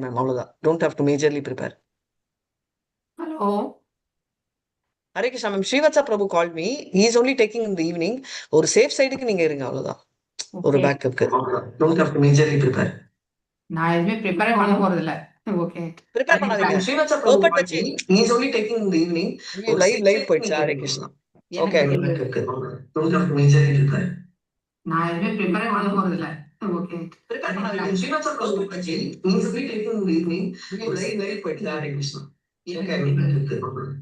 Ma'am, அவ்வளவுதான். Don't have to majorly prepare. Hello Hare Krishna ma'am. Srivatsa Prabhu call me. He is only taking இந்த evening. ஒரு safe சைடுக்கு நீங்க இருங்க, அவ்வளவுதான். ஒரு ஓகே பேக்கப்க்கு. Don't have to majorly prepare. நான் எதுவுமே ப்ரிப்பேரே பண்ண போறது இல்ல. ஓகே ப்ரிப்பேர் பண்ணாதீங்க. Srivatsa Prabhu open call me. He is only taking இந்த ஈவினிங். லைவ் போயிடுச்சு. ஹரே கிருஷ்ணா. ஓகே. எனக்கு don't have to majorly prepare. நான் எதுவுமே ப்ரிப்பேரே பண்ண போறது இல்ல. ஓகே ப்ரிப்பேர் பண்ணாதீங்க. Srivatsa Prabhu call me. He is only taking இந்த ஈவினிங். லைவ் போயிடுச்சு. Hare Krishna. Okay.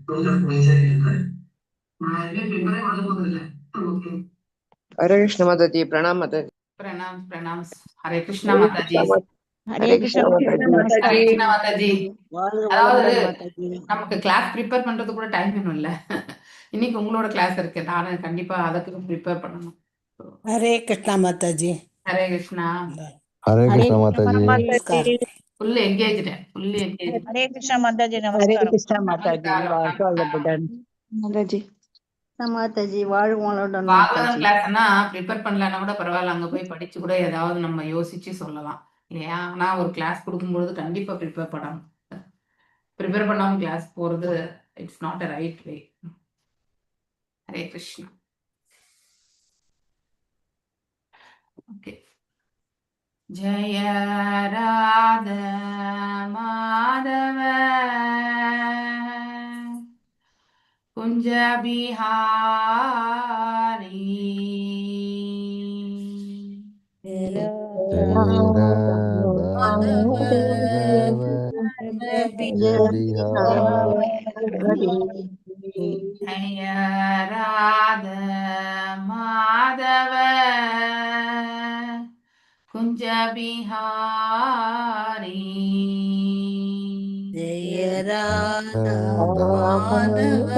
Don't have to majorly prepare. நான் எதுவுமே ப்ரிப்பேரே பண்ண போறது இல்ல. ஓகே हरे कृष्ण माता जी, प्रणाम माता जी। प्रणाम प्रणाम। हरे कृष्णा माता जी। हरे कृष्णा माता जी। हरे कृष्णा माता जी। வாழ்க அதாவது வளமுடன் மாதாஜி. நமக்கு கிளாஸ் ப்ரிப்பேர் பண்றது கூட டைம் வேணும் இல்ல. இன்னைக்கு உங்களோட கிளாஸ் இருக்கு, நானும் கண்டிப்பா அதுக்கு ப்ரிப்பேர் பண்ணணும். हरे कृष्णा माताजी। ஹரே கிருஷ்ணா. हरे हरे कृष्णा कृष्णा माता जी। नमस्कार। माताजी। Full engaged fully engage. Hare Krishna mataji, Hare नमस्कार। कृष्णा माताजी, நமஸ்காரம் வாழ்க நமஸ்காரம்। வளமுடன். माताजी। மாதாஜி வாழ்க வளமுடன் பாகவதம் மாதாஜி. கிளாஸ்னா ப்ரிப்பேர் பண்ணலன்னா கூட பரவாயில்ல, அங்க போய் படிச்சு கூட ஏதாவது நம்ம யோசிச்சு சொல்லலாம் இல்லையா? ஆனா ஒரு கிளாஸ் கொடுக்கும்பொழுது கண்டிப்பா ப்ரிப்பேர் பண்ணணும். ப்ரிப்பேர் பண்ணாம கிளாஸ் போறது it's not a right way. Hare Krishna. Okay. ஜய ராத மாதவ குஞ்ச பிஹாரி जय राधा माधव कुंज बिहारी। ஜய ராத மாதவ குஞ்ச பிஹாரி जय राधा माधव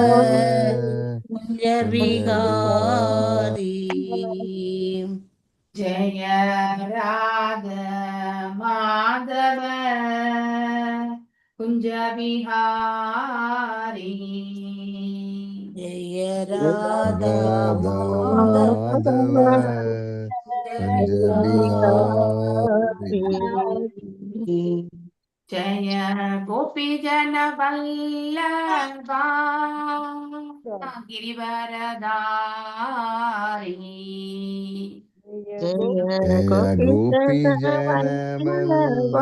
कुंज बिहारी। ஜய ராத மாதவ குஞ்ச பிஹாரி जय राधा राधा माधव माधव कुंज बिहारी। जय गोपी जन वल्लभा गिरिवरधारी जय गोपी जन वल्लभ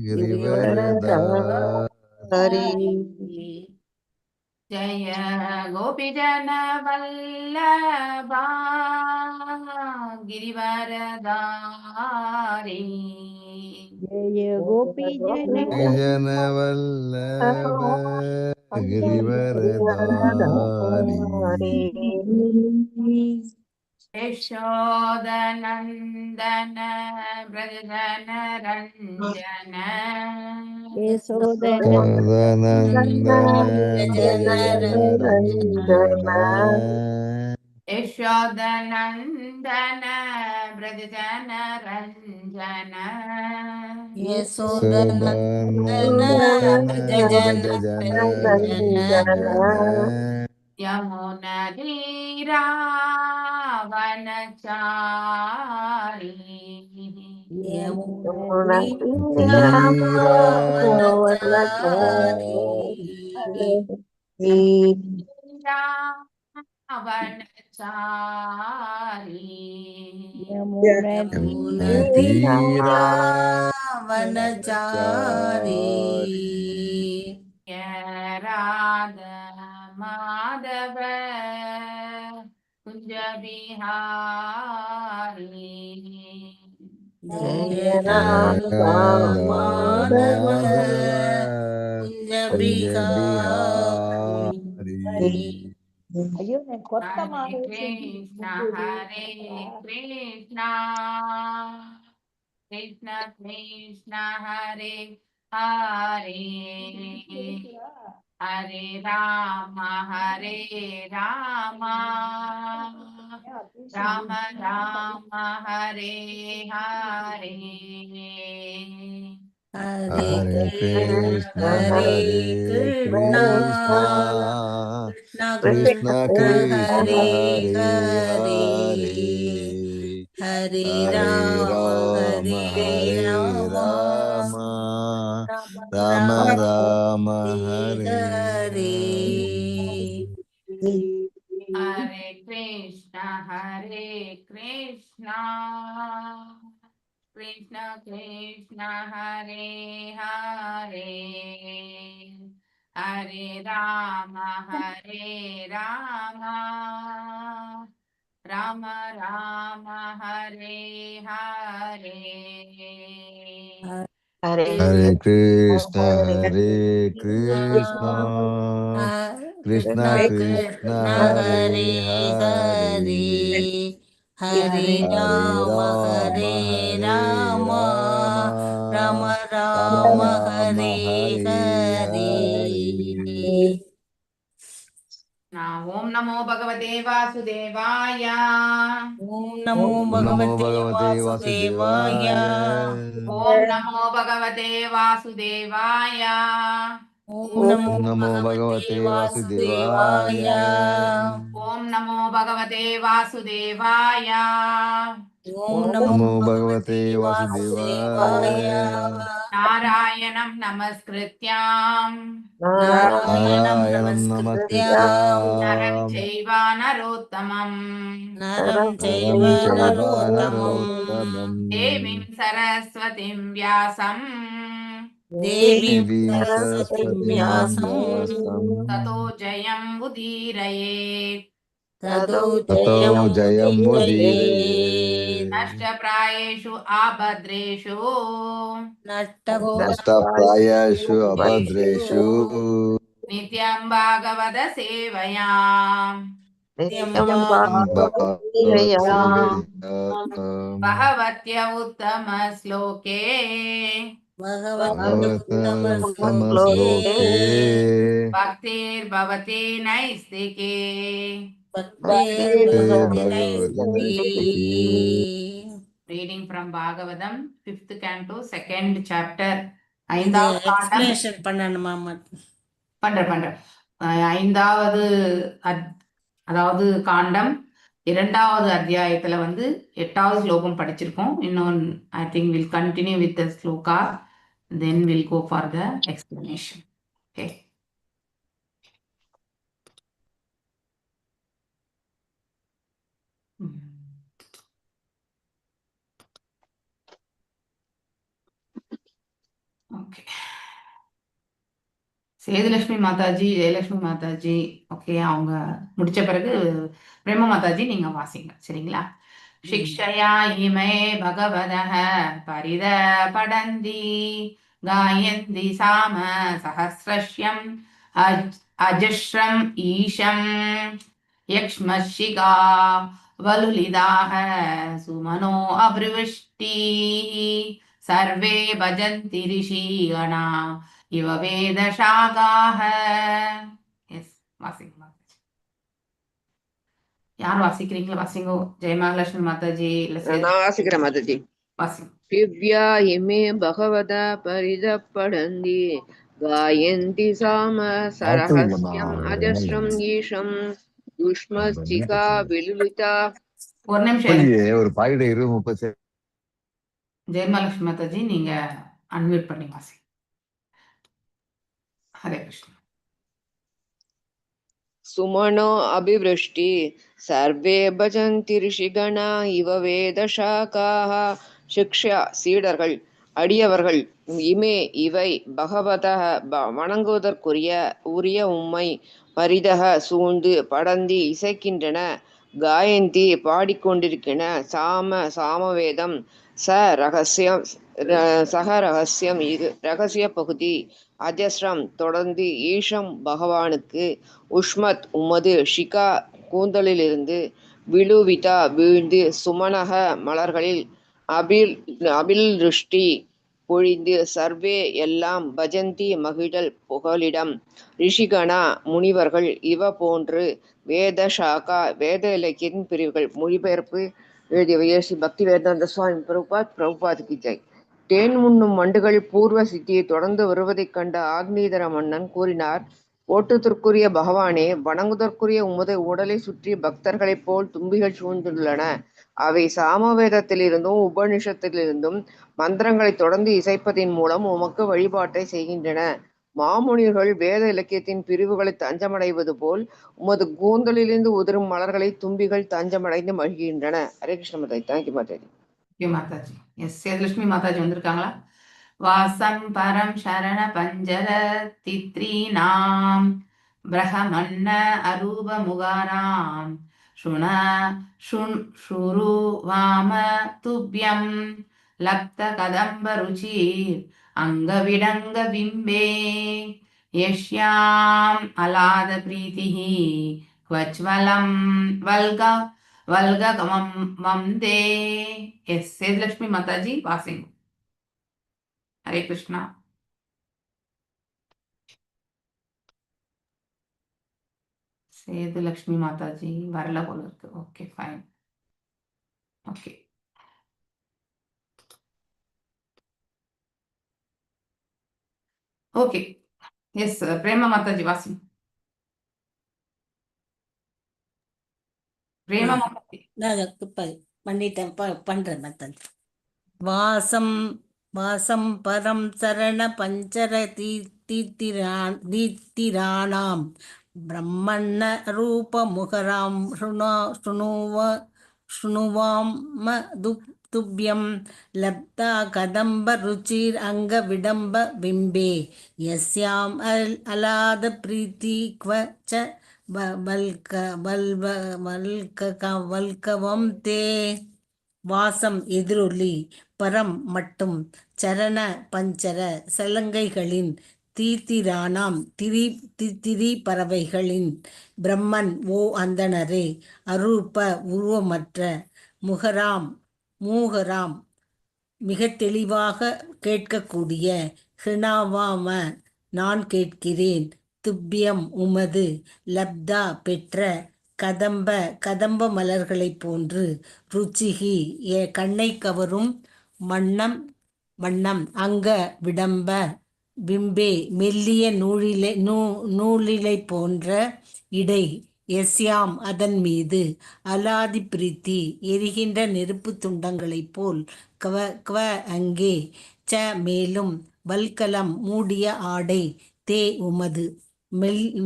गिरिवरधारी। जय गोपी जन वल्लभा गिरिवरधारी जय गोपी जन जन वल्लभ गिरिवरधारी। यशोदनन्दन व्रजन रञ्जन यशोदन सदनन्दन जन व्रजनरञ्जन यशोदनन्दन व्रजन रञ्जन यशोदनन्दन सदनन्दन जन व्रजनरञ्जन यमुनधीरावनचारी यमुनतीरावनचारी राधा माधव कुंज बिहारी जय राधा माधव कुंज बिहारी। अयो मैं कोत्ता हरे मारे कृष्णा कृष्ण कृष्ण हरे हरे हरे राम राम राम हरे हरे हरे कृष्ण हरे कृष्णा कृष्ण कृष्ण हरे हरे हरे राम हरे Ram Rama Rama Hare Hare Hare Hare Krishna, Hare Krishna, Krishna Krishna, Hare Hare, Hare Rama, Rama Rama, Hare Hare. Hare Hare Krishna Hare Krishna Krishna Krishna Hare Hare Hare Hare Rama Rama Rama Rama Rama Rama Hare Hare Hare Hare Now, Om Namo Bhagavate Vasudevaya. ஓம் நமோ Om Namo பகவதே Bhagavate வாசுதேவாய Vasudevaya Om Namo Bhagavate Vasudevaya. ஓம் Om நமோ Namo பகவதே Bhagavate வாசுதேவாய Vasudevaya Om Namo Bhagavate Vasudevaya. ஓம் நமோ Namo பகவதே Bhagavate வாசுதேவாய Vasudevaya Narayanam Namaskrityam. நாராயணம் Narayanam நமஸ்கிருத்யாம் Naram Namaskrityam Chaiva Narottamam. நரம் செய்வ Naram Chaiva நரோத்தமம் Narottamam Devim Saraswatim Vyasam. தேவீம் Devim சரஸ்வதிம் Saraswatim வியாசம் Vyasam Tato Jayam Udirayet. ததோ Tato Jayam Jayam உதீரயேத். Mudiraye Nashtaprayeshu Abhadreshu. Nasta Prayashu Abhadreshu Nityam Bhagavata Sevayam. Bhagatya Uttama Sloke. பகவத்யுத்தம Bhagavatam Bhaktir Bhavati Naistike. Reading from Bhagavatam, 5th canto, 2nd chapter. ஐந்தாவது காண்டம் explanation பண்ணணுமா பண்ற ஐந்தாவது அதாவது காண்டம் 2வது அத்தியாயத்துல வந்து 8வது ஸ்லோகம் படிச்சிருக்கோம். இன்னும் I think will continue with the sloka, then will go for the explanation. Okay, okay. Sethulakshmi mataji, Jayalakshmi mataji, okay, அவங்க முடிச்ச பிறகு பிரேம மாதாஜி நீங்க வாசிங்க, சரிங்களா? शिक्षया इमे भगवतः परिद पडन्ति गायन्ति साम सहस्रश्यम् अजस्रम् ईशं यक्ष्मशिका वलुलिदाः सुमनो अब्रुवृष्टिः सर्वे भजन्ति ऋषिगणा इव वेदशाखाः. எஸ், வாசிங்க. யார் வாசிக்கிறீங்களா? வாசிங்கோ. ஜெயமகாலட்சுமி மாதாஜி இல்ல நான் வாசிக்கிறேன் மாதாஜி. வாசிங்க. திவ்யா இமே பகவத பரிதப்படந்தி காயந்தி சாம சரஹஸ்யம் அஜஸ்ரம் ஈஷம் யுஷ்மஸ்திகா விலுலிதா. ஒரு நிமிஷம், ஒரு பாக்கெட் 20-30 ஜெயமகாலட்சுமி மாதாஜி நீங்க அன்மியூட் பண்ணி வாசி. ஹரே கிருஷ்ணா. சுமனோ அபிவிருஷ்டி சர்வே பஜந்தி ரிஷிகணா இவ வேதசாக்காக. சிக்ஷா சீடர்கள், அடியவர்கள், இமே இவை, பகவத வணங்குவதற்குரிய உம்மை, பரிதக சூழ்ந்து, படந்தி இசைக்கின்றன, காயந்தி பாடிக்கொண்டிருக்கின்றன, சாமவேதம், சக ரகசியம் இது ரகசிய பகுதி, அஜஸ்ரம் தொடர்ந்து, ஈஷம் பகவானுக்கு, உஷ்மத் உமது, ஷிகா கூந்தலிலிருந்து, விழுவிதா வீழ்ந்து, சுமனக மலர்களில், அபில்ருஷ்டி பொழிந்து, சர்வே எல்லாம், பஜந்தி மகிழல் புகலிடம், ரிஷிகணா முனிவர்கள், இவ போன்று, வேத ஷாகா வேத இலக்கியத்தின் பிரிவுகள். மொழிபெயர்ப்பு எழுதியவர் ஸ்ரீ பக்தி வேதாந்த சுவாமி பிரபுபாதுக்கு ஜெய். தேன் உண்ணும் வண்டுகள் பூர்வ சித்தியை தொடர்ந்து வருவதைக் கண்ட ஆக்னீதர மன்னன் கூறினார், போற்றுதற்குரிய பகவானே, வணங்குதற்குரிய உமது உடலை சுற்றி பக்தர்களைப் போல் தும்பிகள் சூழ்ந்துள்ளன. அவை சாமவேதத்திலிருந்தும் உபனிஷத்திலிருந்தும் மந்திரங்களை தொடர்ந்து இசைப்பதின் மூலம் உமக்கு வழிபாட்டை செய்கின்றன. மாமுனிவர்கள் வேத இலக்கியத்தின் பிரிவுகளை தஞ்சமடைவது போல் உமது கூந்தலிலிருந்து உதிரும் மலர்களை தும்பிகள் தஞ்சமடைந்து மகிழ்கின்றன. Hare Krishna mataji. Thank you mataji. Okay mataji. Yes Sethulakshmi mataji வந்திருக்காங்களா? வாசம் பரம் சரண பஞ்சர தித்ரீனாம் பிரஹமன்ன அரூப முகாராம் சுரு வாம துப்யம் லப்த கதம்ப ருச்சிர் அங்கவிடங்க பிம்பே யஷ்யாம் அலாத பிரீதிஹி க்வச்வலம் வல்கமம் வந்தே. எஸ் சேதுலட்சுமி மாதாஜி வாசிங். ஹரே கிருஷ்ணா. சேதுலட்சுமி மாதாஜி வரல போல இருக்கு. Okay fine. Okay okay yes Prema mataji வாசிங். பிரேமா மாதாஜி. நான் பண்ணிட்டேன் பண்றேன் மாதாஜி. வாசம் வாசம் பரம் சரண பஞ்சர தீத்திராணாம் பிரம்மண்ண ரூப முகராம் ஸ்ருணுவாம் துப்யம் லப்தா கதம்ப ருச்சிர் அங்க விடம்ப பிம்பே யஸ்யாம் அலாத பிரீத்தி க்வச்ச வல்கவம் தே. வாசம் எதிரொலி, பரம் மட்டும், சரண பஞ்சர சலங்கைகளின், தீத்திரானாம் திரி பறவைகளின், பிரம்மன் ஓ அந்தணரே, அரூப உருவமற்ற, மூகராம் மிக தெளிவாக கேட்கக்கூடிய, ஹிருணாவாம நான் கேட்கிறேன், துப்பியம் உமது, லப்தா பெற்ற, கதம்ப மலர்களைப் போன்று, ருச்சிகி கண்ணை கவரும் வண்ணம், அங்க விடம்ப பிம்பே மெல்லிய நூலிலை போன்ற இடை, எஸ்யாம் அதன் மீது, அலாதி பிரீத்தி எரிகின்ற நெருப்பு துண்டங்களைப் போல், கவ அங்கே, ச மேலும், வல்கலம் மூடிய ஆடை, தே உமது.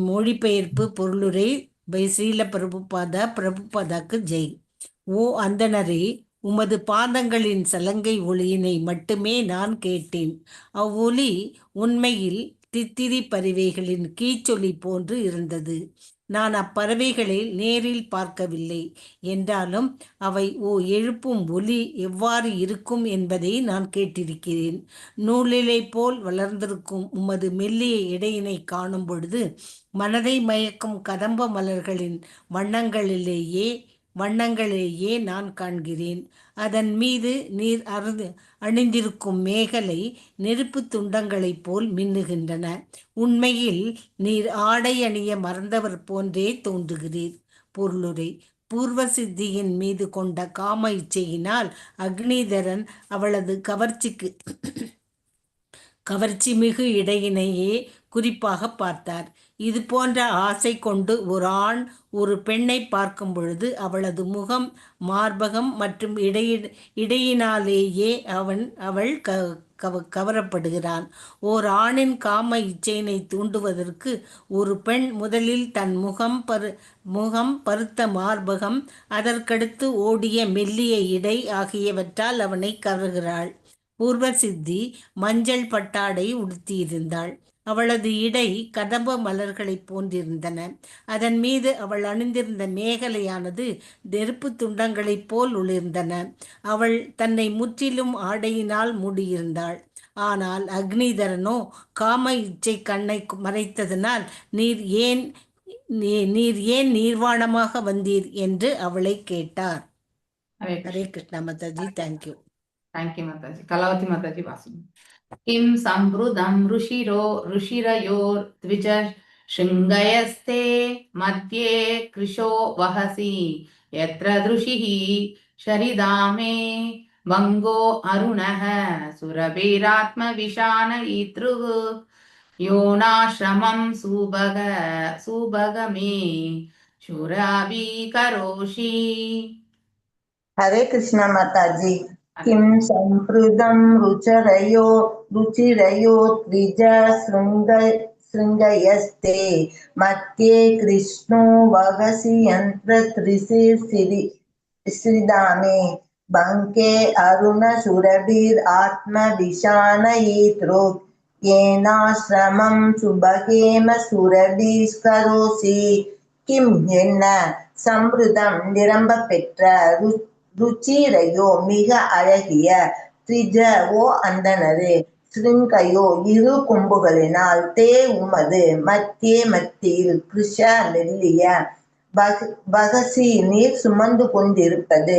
மொழிபெயர்ப்பு பொருளுரை பை ஸ்ரீல பிரபுபாதாக்கு ஜெய். ஓ அந்தணரே, உமது பாதங்களின் சலங்கை ஒளியினை மட்டுமே நான் கேட்டேன். அவ்வொலி உண்மையில் தித்திரி பறவைகளின் கீச்சொலி போன்று இருந்தது. நான் அப்பறவைகளை நேரில் பார்க்கவில்லை என்றாலும் அவை எழுப்பும் ஒலி எவ்வாறு இருக்கும் என்பதை நான் கேட்டிருக்கிறேன். நூலிலை போல் வளர்ந்திருக்கும் உமது மெல்லிய இடையினை காணும் பொழுது மனதை மயக்கும் கதம்ப மலர்களின் வண்ணங்களிலேயே நான் காண்கிறேன். அதன் மீது நீர் அணிந்திருக்கும் மேகலை நெருப்பு துண்டங்களைப் போல் மின்னுகின்றன. உண்மையில் நீர் ஆடை அணிய மறந்தவர் போன்றே தோன்றுகிறீர். பொருளுரை. பூர்வ சித்தியின் மீது கொண்ட காம இச்சையினால் அக்னிதரன் அவளது கவர்ச்சி மிகு இடையினையே குறிப்பாக பார்த்தார். இது போன்ற ஆசை கொண்டு ஒரு ஆண் ஒரு பெண்ணை பார்க்கும் பொழுது அவளது முகம், மார்பகம் மற்றும் இடையினாலேயே அவள் கவரப்படுகிறான். ஓர் ஆணின் காம இச்சையினை தூண்டுவதற்கு ஒரு பெண் முதலில் தன் முகம், பருத்த மார்பகம், அதற்கடுத்து ஓடிய மெல்லிய இடை ஆகியவற்றால் அவனை கவர்கிறாள். பூர்வ சித்தி மஞ்சள் பட்டாடை உடுத்தியிருந்தாள். அவளது இடை கதம்ப மலர்களைப் போன்றிருந்தன. அதன் மீது அவள் அணிந்திருந்த மேகலையானது நெருப்பு துண்டங்களைப் போல் ஒளிர்ந்தன. அவள் தன்னை முற்றிலும் ஆடையினால் மூடியிருந்தாள். ஆனால் அக்னிதரனோ காம இச்சை கண்ணை மறைத்ததனால் நீர் ஏன் நீர்வாணமாக வந்தீர் என்று அவளை கேட்டார். ஹரே கிருஷ்ணா மாதாஜி. தேங்க்யூ. தேங்க்யூ மாதாஜி. கலாவதி மாதாஜி வாசிங். கிம் சம்ருதம் ருஷிரயோர் த்விஜ ஷிங்கயஸ்தே மத்யே கிருஷோ வஹசி யத்ர திருஷிஹி ஷரிதாமே வங்கோ அருணஹ சுரபீராத்ம விஷான ஈத்ருஹ யோனாஸ்ரமம் சூபகமே சுராபி கரோஷி. हरे कृष्णा माता जी। हरे किं संप्रदं रुचिरयो द्विज शृङ्गयस्ते मध्ये कृष्णो वगसि यन्त्र श्रीदामे बङ्के अरुण सुरभिरात्मविशानयित्रो येनाश्रमं सुभगेम सुरभिस्करोसि किं என்ன சம்பிருதம் நிரம்ப பெற்ற ருச்சிரையோ மிக அழகிய த்விஜ ஓ அந்தணரே சிருங்கையோ இரு கொம்புகளினால் தே உமது மத்தியில் கிருஷ மெல்லிய பகசி நீர் சுமந்து கொண்டிருப்பது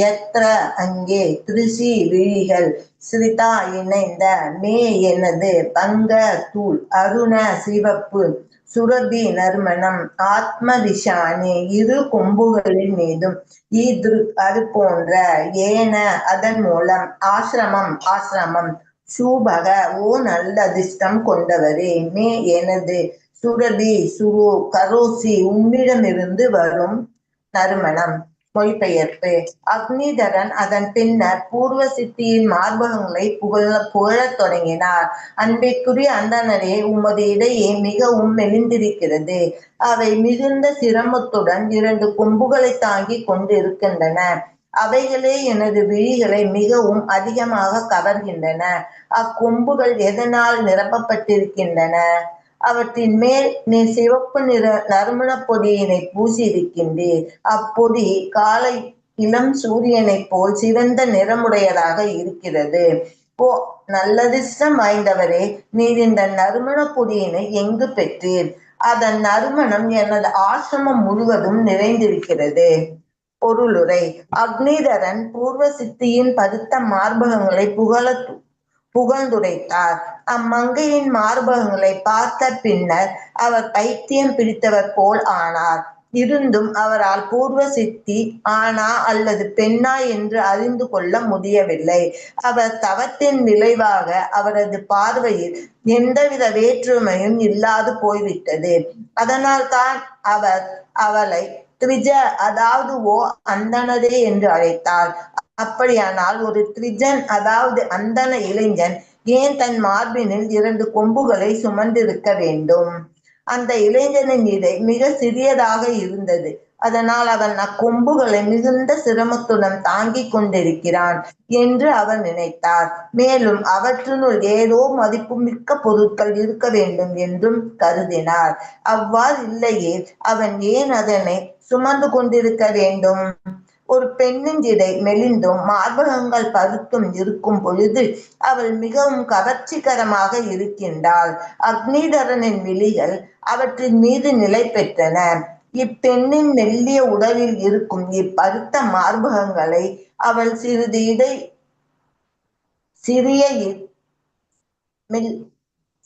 எத்திர அங்கே திருஷி விழிகள் ஸ்ரிதா இணைந்த மே எனது பங்க தூள் அருண சிவப்பு சுரபி நறுமணம் ஆத்ம விஷானி இரு கொம்புகளின் மீதும் அது போன்ற ஏன அதன் மூலம் ஆசிரமம் சூபக ஓ நல்ல அதிர்ஷ்டம் கொண்டவரே மே எனது சுரபி சுரு கரோசி உம்மிடமிருந்து வரும் நறுமணம். மொழிபெயர்ப்பு. அக்னிதரன் அதன் பின்னர் பூர்வ சித்தியின் மார்பகங்களை புகழத் தொடங்கினார். அன்பிற்குரிய அந்தணரே, உமது இடையே மிகவும் மெலிந்திருக்கிறது. அவை மிகுந்த சிரமத்துடன் 2 கொம்புகளை தாங்கிக் கொண்டிருக்கின்றன. அவைகளே எனது விழிகளை மிகவும் அதிகமாக கவர்கின்றன. அக்கொம்புகள் எதனால் நிரப்பப்பட்டிருக்கின்றன? அவற்றின் மேல் நீ சிவப்பு நிற நறுமணப் பொடியினை பூசியிருக்கின்றீர். அப்பொடி காலை இளம் சூரியனைப் போல் சிவந்த நிறமுடையதாக இருக்கிறது. ஓ நல்லதிர்ஷ்டம் வாய்ந்தவரே, நீர் இந்த நறுமணப் பொடியினை எங்கு பெற்றீர்? அதன் நறுமணம் எனது ஆசிரமம் முழுவதும் நிறைந்திருக்கிறது. பொருளுரை. அக்னிதரன் பூர்வ சித்தியின் பருத்த மார்பகங்களை புகழ்ந்துரைத்தார். அம்மங்கையின் மார்பகங்களை பார்த்த பின்னர் அவர் பைத்தியம் பிடித்தவர் போல் ஆனார். இருந்தும் அவரால் பூர்வ சித்தி ஆணா அல்லது பெண்ணா என்று அறிந்து கொள்ள முடியவில்லை. அவர் தவத்தின் விளைவாக அவரது பார்வையில் எந்தவித வேற்றுமையும் இல்லாது போய்விட்டது. அதனால் தான் அவர் அவளை த்விஜ, அதாவது ஓ அந்தணரே என்று அழைத்தார். அப்படியானால் ஒரு த்விஜன், அதாவது அந்தண இளைஞன் ஏன் தன் மார்பினில் 2 கொம்புகளை சுமந்திருக்க வேண்டும்? அந்த இளைஞனின் இடை மிக சிறியதாக இருந்தது. அதனால் அவன் அக்கொம்புகளை மிகுந்த சிரமத்துடன் தாங்கிக் கொண்டிருக்கிறான் என்று அவர் நினைத்தார். மேலும் அவற்றினுள் ஏதோ மதிப்புமிக்க பொருட்கள் இருக்க வேண்டும் என்றும் கருதினார். அவ்வாறு இல்லையே அவன் ஏன் அதனை சுமந்து கொண்டிருக்க வேண்டும்? ஒரு பெண்ணின் இடை மெலிந்தும் மார்பகங்கள் பருத்தும் இருக்கும் பொழுது அவள் மிகவும் கவர்ச்சிகரமாக இருக்கின்றாள். அக்னிதரனின் விழிகள் அவற்றின் மீது நிலை பெற்றன. இப்பெண்ணின் மெல்லிய உடலில் இருக்கும் இப்பருத்த மார்பகங்களை அவள்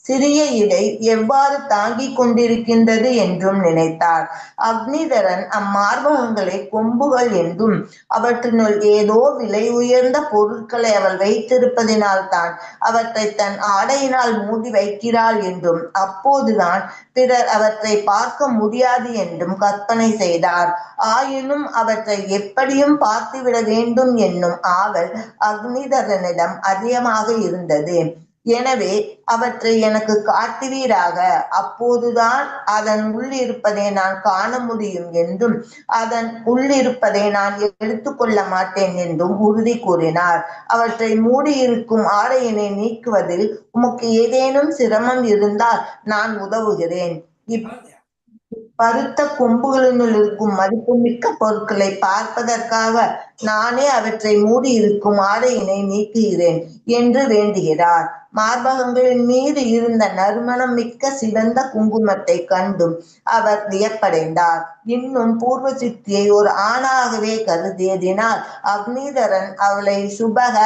சிறிய இடை எவ்வாறு தாங்கிக் கொண்டிருக்கின்றது என்றும் நினைத்தார். அக்னிதரன் அம்மார்பகங்களை கொம்புகள் என்றும் அவற்றினுள் ஏதோ விலை உயர்ந்த பொருட்களை அவள் வைத்திருப்பதினால் தான் அவற்றை தன் ஆடையினால் மூடி வைக்கிறாள் என்றும் அப்போதுதான் பிறர் அவற்றை பார்க்க முடியாது என்றும் கற்பனை செய்தார். ஆயினும் அவற்றை எப்படியும் பார்த்துவிட வேண்டும் என்னும் ஆவல் அக்னிதரனிடம் அதிகமாக இருந்தது. எனவே அவற்றை எனக்கு காட்டுவீராக, அப்போதுதான் அதன் உள்ளிருப்பதை நான் காண முடியும் என்றும் அதன் உள்ளிருப்பதை நான் எடுத்துக்கொள்ள மாட்டேன் என்றும் உறுதி கூறினார். அவற்றை மூடியிருக்கும் ஆடையினை நீக்குவதில் உமக்கு ஏதேனும் சிரமம் இருந்தால் நான் உதவுகிறேன். பருத்த கொம்புகளினுள் இருக்கும் மதிப்புமிக்க பொருட்களை பார்ப்பதற்காக நானே அவற்றை மூடி இருக்கும் ஆடையினை நீக்குகிறேன் என்று வேண்டுகிறார். மார்பகங்களின் மீது இருந்த நறுமணம் மிக்க சிவந்த குங்குமத்தை கண்டும் அவர் வியப்படைந்தார். இன்னும் பூர்வ சித்தியை ஒரு ஆணாகவே கருதியதினால் அக்னிதரன் அவளை சுபக,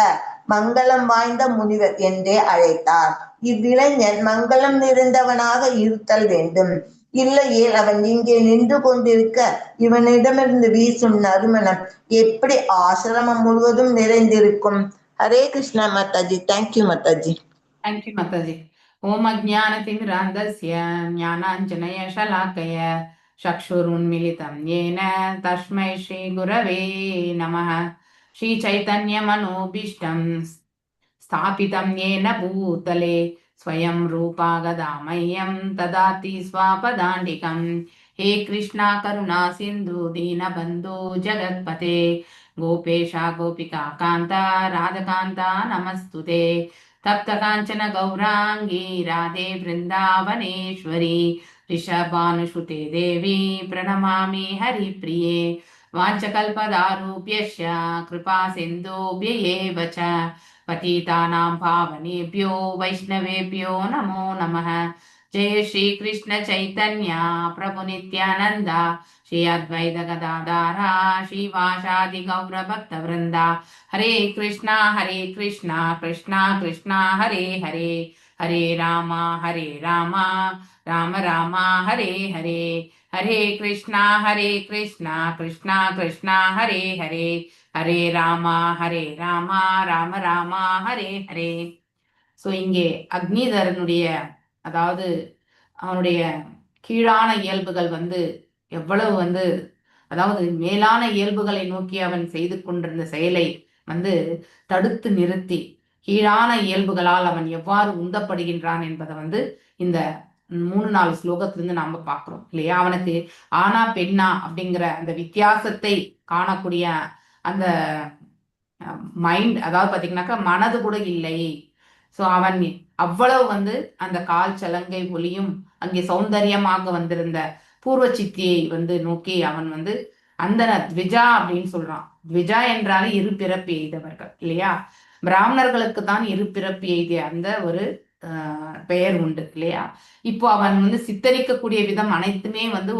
மங்களம் வாய்ந்த முனிவர் என்றே அழைத்தார். இவ்விளைஞன் மங்களம் நிறைந்தவனாக இருத்தல் வேண்டும். இல்லையேல் அவன் இங்கே நின்று கொண்டிருக்க இவனிடமிருந்து வீசும் நறுமணம் எப்படி ஆசிரமம் முழுவதும் நிறைந்திருக்கும்? Hare Krishna mataji. Thank you Mataji. Thank you, Mataji. Om Ajnanatimrandasya Jnananjanaya Shalakaya Chakshurunmilitam Yena Tashmai Shri Gurave Namaha. Shri Chaitanya மனோபீஷ்டம் ஸ்தாபிதம் ஏன பூதலே ஸ்வயம் ரூபாகதாமயம் ததாதி ஸ்வாபதாண்டிகம். हे कृष्णा करुणा सिंधु दीनबंधु जगत्पते गोपेशा गोपिका कांता राधकांता नमस्तुते. तप्त कांचन गौरांगी राधे वृंदावनेश्वरी ऋषभानुसुते देवी प्रणमामि हरिप्रिये. वाञ्छकल्पदारूप्यश्च कृपा सिन्धुभ्य एव च पतितानां पावनेभ्यो वैष्णवेभ्यो नमो नमः. जय श्री कृष्ण चैतन्य प्रभु नित्यानंद श्री अद्वैत गदाधारा श्रीवासादि गौर भक्त वृंदा. हरे कृष्णा कृष्णा कृष्णा हरे हरे, हरे राम राम राम हरे हरे, हरे कृष्णा कृष्णा कृष्णा हरे हरे, हरे राम राम राम हरे हरे. ஸோ இங்கே அக்னிதரனுடைய அதாவது அவனுடைய கீழான இயல்புகள் வந்து எவ்வளவு வந்து அதாவது மேலான இயல்புகளை நோக்கி அவன் செய்து கொண்டிருந்த செயலை வந்து தடுத்து நிறுத்தி கீழான இயல்புகளால் அவன் எவ்வாறு உந்தப்படுகின்றான் என்பதை வந்து இந்த 3-4 ஸ்லோகத்திலிருந்து நாம பார்க்கிறோம் இல்லையா. அவனுக்கு ஆனா பெண்ணா அப்படிங்கிற அந்த வித்தியாசத்தை காணக்கூடிய அந்த மைண்ட், அதாவது பாத்தீங்கன்னாக்கா மனது கூட இல்லை. ஸோ அவன் அவ்வளவு வந்து அந்த கால் சலங்கை ஒளியும் அங்கே சௌந்தரியமாக வந்திருந்த பூர்வ சித்தியை வந்து நோக்கி அவன் வந்து அந்த த்விஜா அப்படின்னு சொல்றான். த்விஜா என்றாலே இரு பிறப்பு எய்தவர்கள் இல்லையா. பிராமணர்களுக்கு தான் இரு பிறப்பு எய்திய அந்த ஒரு பெயர் உண்டு இல்லையா. இப்போ அவன் வந்து சித்தரிக்கக்கூடிய விதம் அனைத்துமே வந்து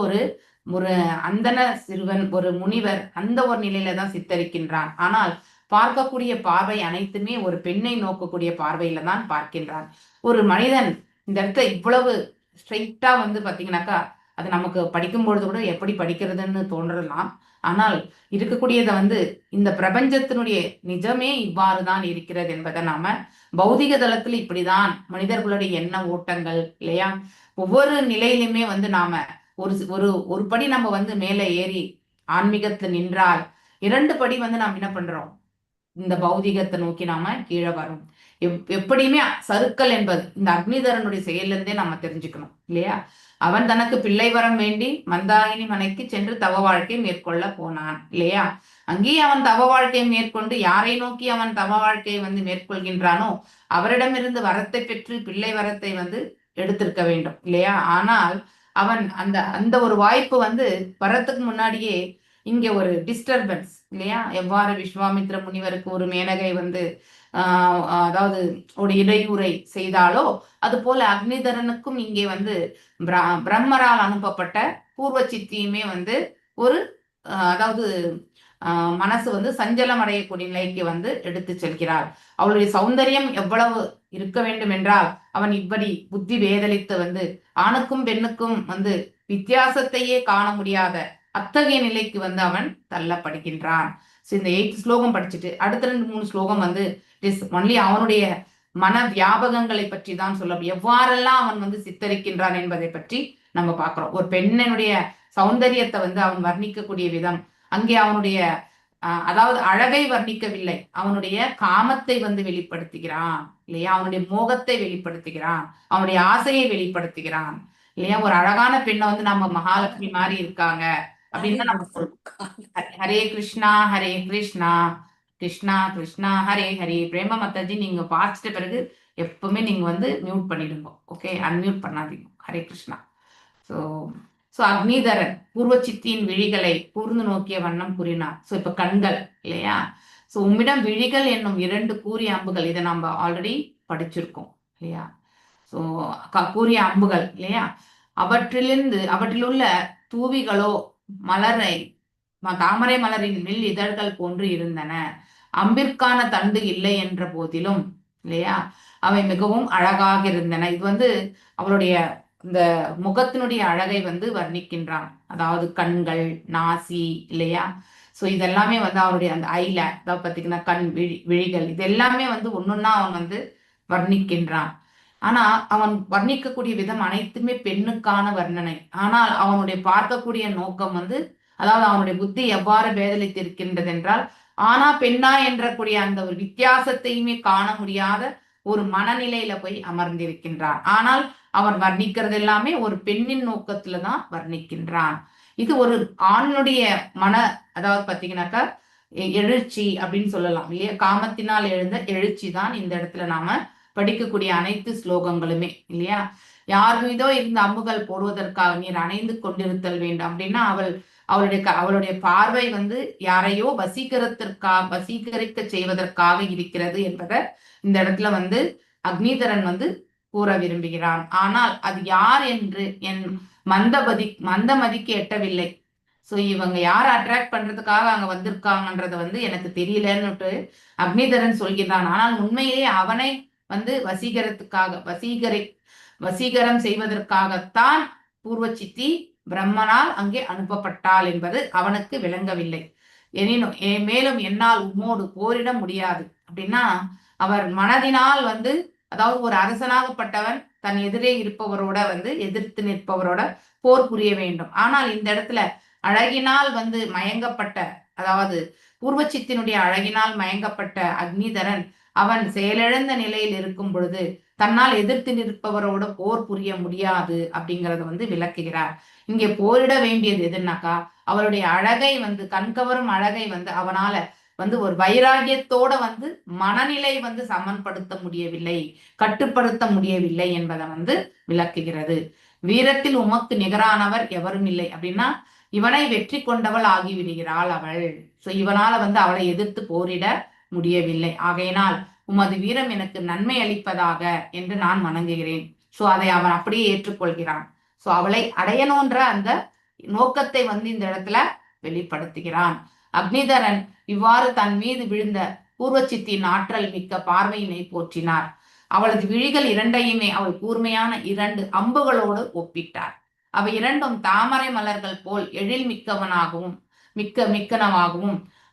ஒரு அந்தன சிறுவன், ஒரு முனிவர், அந்த ஒரு நிலையில தான் சித்தரிக்கின்றான். ஆனால் பார்க்கக்கூடிய பார்வை அனைத்துமே ஒரு பெண்ணை நோக்கக்கூடிய பார்வையில தான் பார்க்கின்றான். ஒரு மனிதன் இந்த இடத்த இவ்வளவு ஸ்ட்ரெயிட்டா வந்து பாத்தீங்கன்னாக்கா அது நமக்கு படிக்கும் பொழுது கூட எப்படி படிக்கிறதுன்னு தோன்றலாம். ஆனால் இருக்கக்கூடியதை வந்து இந்த பிரபஞ்சத்தினுடைய நிஜமே இவ்வாறு தான் இருக்கிறது என்பதை நாம பௌதிக தளத்துல இப்படிதான் மனிதர்களுடைய எண்ண ஓட்டங்கள் இல்லையா. ஒவ்வொரு நிலையிலுமே வந்து நாம ஒரு படி நம்ம வந்து மேலே ஏறி ஆன்மீகத்துல நின்றால் 2 படி வந்து நாம் என்ன பண்றோம், இந்த பௌதிகத்தை நோக்கி நாம கீழே வரும். எப்படியுமே சருக்கள் என்பது இந்த அக்னிதரனுடைய செயலிருந்தே நம்ம தெரிஞ்சுக்கணும் இல்லையா. அவன் தனக்கு பிள்ளை வரம் வேண்டி மந்தாகினி மனைக்கு சென்று தவ வாழ்க்கை மேற்கொள்ள போனான் இல்லையா. அங்கேயே அவன் தவ வாழ்க்கையை மேற்கொண்டு யாரை நோக்கி அவன் தவ வாழ்க்கையை வந்து மேற்கொள்கின்றானோ அவரிடமிருந்து வரத்தை பெற்று பிள்ளை வரத்தை வந்து எடுத்திருக்க வேண்டும் இல்லையா. ஆனால் அவன் அந்த ஒரு வாய்ப்பு வந்து வரத்துக்கு முன்னாடியே இங்க ஒரு டிஸ்டர்பன்ஸ் இல்லையா. எவ்வாறு விஸ்வாமித்ர முனிவருக்கு ஒரு மேனகை வந்து அதாவது ஒரு இடையூறை செய்தாலோ அது போல அக்னிதரனுக்கும் இங்கே வந்து பிரம்மரால் அனுப்பப்பட்ட பூர்வ சித்தியுமே வந்து ஒரு அதாவது மனசு வந்து சஞ்சலம் அடையக்கூடிய நிலைக்கு வந்து எடுத்து செல்கிறாள். அவளுடைய சௌந்தரியம் எவ்வளவு இருக்க வேண்டும் என்றால் அவன் இப்படி புத்தி வேதளித்து வந்து ஆணுக்கும் பெண்ணுக்கும் வந்து வித்தியாசத்தையே காண முடியாத அத்தகைய நிலைக்கு வந்து அவன் தள்ளப்படுகின்றான். இந்த 8 ஸ்லோகம் படிச்சுட்டு அடுத்த 2-3 ஸ்லோகம் வந்து ஒன்லி அவனுடைய மன வியாபகங்களை பற்றி தான் சொல்ல, எவ்வாறெல்லாம் அவன் வந்து சித்தரிக்கின்றான் என்பதை பற்றி நம்ம பார்க்கிறோம். ஒரு பெண்ணினுடைய சௌந்தரியத்தை வந்து அவன் வர்ணிக்கக்கூடிய விதம், அங்கே அவனுடைய அதாவது அழகை வர்ணிக்கவில்லை, அவனுடைய காமத்தை வந்து வெளிப்படுத்துகிறான் இல்லையா. அவனுடைய மோகத்தை வெளிப்படுத்துகிறான், அவனுடைய ஆசையை வெளிப்படுத்துகிறான் இல்லையா. ஒரு அழகான பெண்ணை வந்து நம்ம மகாலட்சுமி மாதிரி இருக்காங்க அப்படின்னா நம்ம ஹரே கிருஷ்ணா கிருஷ்ணா கிருஷ்ணா ஹரே ஹரே. பிரேம மத்தாஜி நீங்க பார்த்துட்ட பிறகு எப்பவுமே நீங்க வந்து மியூட் பண்ணிடுங்க, ஓகே, அன்மியூட் பண்ணாதீங்க. ஹரே கிருஷ்ணா. ஸோ அக்னிதரன் பூர்வ சித்தியின் விழிகளை கூர்ந்து நோக்கிய வண்ணம் கூறினார். ஸோ இப்ப கண்கள் இல்லையா. ஸோ உம்மிடம் விழிகள் என்னும் 2 கூறிய அம்புகள், இதை நம்ம ஆல்ரெடி படிச்சிருக்கோம் இல்லையா. ஸோ கூறிய அம்புகள் இல்லையா, அவற்றிலுள்ள தூவிகளோ மலரை தாமரை மலரின் மெல் இதழ்கள் போன்று இருந்தன. அம்பிற்கான தண்டு இல்லை என்ற போதிலும் இல்லையா அவை மிகவும் அழகாக இருந்தன. இது வந்து அவளுடைய இந்த முகத்தினுடைய அழகை வந்து வர்ணிக்கின்றான். அதாவது கண்கள், நாசி இல்லையா. ஸோ இதெல்லாமே வந்து அவருடைய அந்த ஐல, அதாவது பார்த்தீங்கன்னா கண் விழிகள், இது எல்லாமே வந்து ஒன்னொன்னா அவன் வந்து வர்ணிக்கின்றான். ஆனா அவன் வர்ணிக்கக்கூடிய விதம் அனைத்துமே பெண்ணுக்கான வர்ணனை. ஆனால் அவனுடைய பார்க்கக்கூடிய நோக்கம் வந்து, அதாவது அவனுடைய புத்தி எவ்வாறு பேதலித்து இருக்கின்றது என்றால் ஆனா பெண்ணா என்ற கூடிய அந்த ஒரு வித்தியாசத்தையுமே காண முடியாத ஒரு மனநிலையில போய் அமர்ந்திருக்கின்றான். ஆனால் அவன் வர்ணிக்கிறது எல்லாமே ஒரு பெண்ணின் நோக்கத்துல தான் வர்ணிக்கின்றான். இது ஒரு ஆணுடைய மன, அதாவது பாத்தீங்கன்னாக்கா எழுச்சி அப்படின்னு சொல்லலாம் இல்லையா? காமத்தினால் எழுந்த எழுச்சி தான் இந்த இடத்துல நாம படிக்கக்கூடிய அனைத்து ஸ்லோகங்களுமே இல்லையா? யார் மீதோ இருந்த அம்புகள் போடுவதற்காக நீர் அணைந்து கொண்டிருத்தல் வேண்டும் அப்படின்னா அவளுடைய பார்வை வந்து யாரையோ வசீகரிக்க செய்வதற்காக இருக்கிறது என்பதை இந்த இடத்துல வந்து அக்னிதரன் வந்து கூற விரும்புகிறான். ஆனால் அது யார் என்று என் மந்தமதிக்கு எட்டவில்லை. சோ இவங்க யாரை அட்ராக்ட் பண்றதுக்காக அங்க வந்திருக்காங்கன்றது வந்து எனக்கு தெரியலன்னுட்டு அக்னிதரன் சொல்கிறான். ஆனால் உண்மையிலேயே அவனை வந்து வசீகரம் செய்வதற்காகத்தான் பூர்வசித்தி பிரம்மனால் அங்கே அனுப்பப்பட்டாள் என்பது அவனுக்கு விளங்கவில்லை. எனினும் மேலும் என்னால் உம்மோடு போரிட முடியாது அப்படின்னா அவர் மனதினால் வந்து, அதாவது ஒரு அரசனாகப்பட்டவன் தன் எதிரே இருப்பவரோட வந்து எதிர்த்து நிற்பவரோட போர் புரிய வேண்டும். ஆனால் இந்த இடத்துல அழகினால் வந்து மயங்கப்பட்ட, அதாவது பூர்வச்சித்தினுடைய அழகினால் மயங்கப்பட்ட அக்னிதரன் அவன் செயலிழந்த நிலையில் இருக்கும் பொழுது தன்னால் எதிர்த்து நிற்பவரோட போர் புரிய முடியாது அப்படிங்கறத வந்து விளக்குகிறார். இங்கே போரிட வேண்டியது எதுனாக்கா அவளுடைய அழகை வந்து கண்கவரும் அழகை வந்து அவனால வந்து ஒரு வைராகியத்தோட வந்து மனநிலை வந்து சமன்படுத்த முடியவில்லை, கட்டுப்படுத்த முடியவில்லை என்பதை வந்து விளக்குகிறது. வீரத்தில் உமக்கு நிகரானவர் எவரும் இல்லை அப்படின்னா இவனை வெற்றி கொண்டவள் ஆகிவிடுகிறாள் அவள். சோ இவனால வந்து அவளை எதிர்த்து போரிட முடியவில்லை. ஆகையினால் உமது வீரம் எனக்கு நன்மை அளிப்பதாக என்று நான் வணங்குகிறேன். சோ அதை அவன் அப்படியே ஏற்றுக்கொள்கிறான். சோ அவளை அடையணுன்ற அந்த நோக்கத்தை வந்து இந்த இடத்துல வெளிப்படுத்துகிறான். அக்னிதரன் இவ்வாறு தன் மீது விழுந்த பூர்வச்சித்தின் ஆற்றல் மிக்க பார்வையினை போற்றினார். அவளது விழிகள் இரண்டையுமே அவள் கூர்மையான 2 அம்புகளோடு ஒப்பிட்டார். அவை இரண்டும் தாமரை மலர்கள் போல் எழில் மிக்கனவாகவும்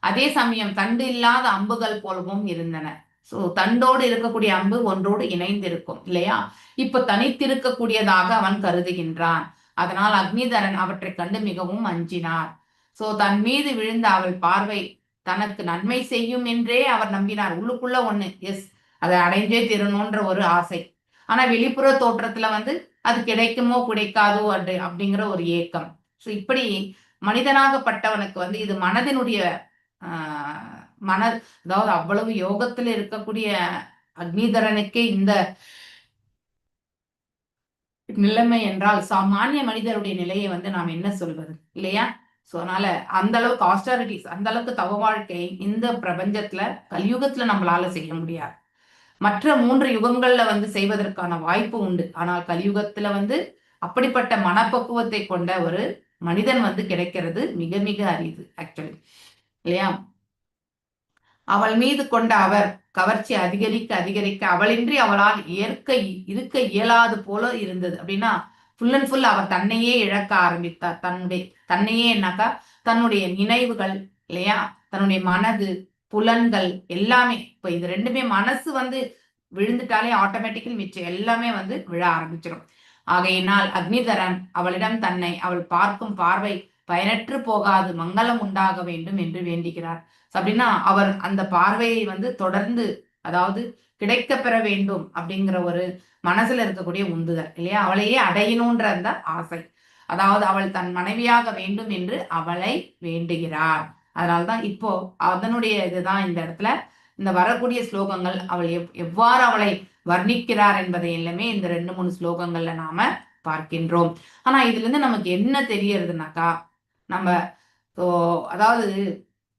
அதே சமயம் தண்டு இல்லாத அம்புகள் போலவும் இருந்தன. சோ தண்டோடு இருக்கக்கூடிய அம்பு ஒன்றோடு இணைந்திருக்கும் இல்லையா? இப்ப தனித்திருக்கக்கூடியதாக அவன் கருதுகின்றான். அதனால் அக்னிதரன் அவற்றை கண்டு மிகவும் அஞ்சினார். சோ தன் மீது விழுந்த அவள் பார்வை தனக்கு நன்மை செய்யும் என்றே அவர் நம்பினார். உள்ளுக்குள்ள ஒண்ணு, எஸ் அதை அடைஞ்சே திருணுன்ற ஒரு ஆசை. ஆனா வெளிப்புற தோற்றத்துல வந்து அது கிடைக்குமோ கிடைக்காதோ அப்படிங்கிற ஒரு ஏக்கம். சோ இப்படி மனிதனாகப்பட்டவனுக்கு வந்து இது மனதினுடைய அதாவது அவ்வளவு யோகத்துல இருக்கக்கூடிய அக்னிதரனுக்கே இந்த நிலைமை என்றால் சாமானிய மனிதருடைய நிலையை வந்து நாம் என்ன சொல்வது இல்லையா? சோ அதனால அந்த அளவுக்கு ஆஸ்டாரிட்டிஸ், அந்த அளவுக்கு தவ வாழ்க்கை இந்த பிரபஞ்சத்துல கலியுகத்துல நம்மளால செய்ய முடியாது. மற்ற 3 யுகங்கள்ல வந்து செய்வதற்கான வாய்ப்பு உண்டு. ஆனால் கலியுகத்துல வந்து அப்படிப்பட்ட மனப்பக்குவத்தை கொண்ட ஒரு மனிதன் வந்து கிடைக்கிறது மிக மிக அரிது ஆக்சுவலி இல்லையா? அவள் மீது கொண்ட அவர் கவர்ச்சி அதிகரிக்க அவளின்றி அவளால் இருக்க இயலாது போல இருந்தது. அப்படின்னா ஃபுல் அண்ட் ஃபுல் அவர் தன்னையே இழக்க ஆரம்பித்தார். தன்னையே என்னாக்கா தன்னுடைய நினைவுகள் இல்லையா, தன்னுடைய மனது, புலன்கள் எல்லாமே. இப்ப இது ரெண்டுமே மனசு வந்து விழுந்துட்டாலே ஆட்டோமேட்டிக்கலி மிச்சம் எல்லாமே வந்து விழ ஆரம்பிச்சிடும். ஆகையினால் அக்னிதரன் அவளிடம் தன்னை அவள் பார்க்கும் பார்வை பயனற்று போகாது மங்களம் உண்டாக வேண்டும் என்று வேண்டுகிறார். அப்படின்னா அவர் அந்த பார்வையை வந்து தொடர்ந்து, அதாவது கிடைக்க பெற வேண்டும் அப்படிங்கிற ஒரு மனசுல இருக்கக்கூடிய உந்துதல் இல்லையா, அவளையே அடையணும்ன்ற அந்த ஆசை. அதாவது அவள் தன் மனைவியாக வேண்டும் என்று அவளை வேண்டுகிறார். அதனால்தான் இப்போ அதனுடைய இதுதான் இந்த இடத்துல இந்த வரக்கூடிய ஸ்லோகங்கள் அவள் எவ்வாறு அவளை வர்ணிக்கிறார் என்பதை எல்லாமே இந்த 2-3 ஸ்லோகங்கள்ல நாம பார்க்கின்றோம். ஆனா இதுல இருந்து நமக்கு என்ன தெரியறதுனாக்கா, நம்ம அதாவது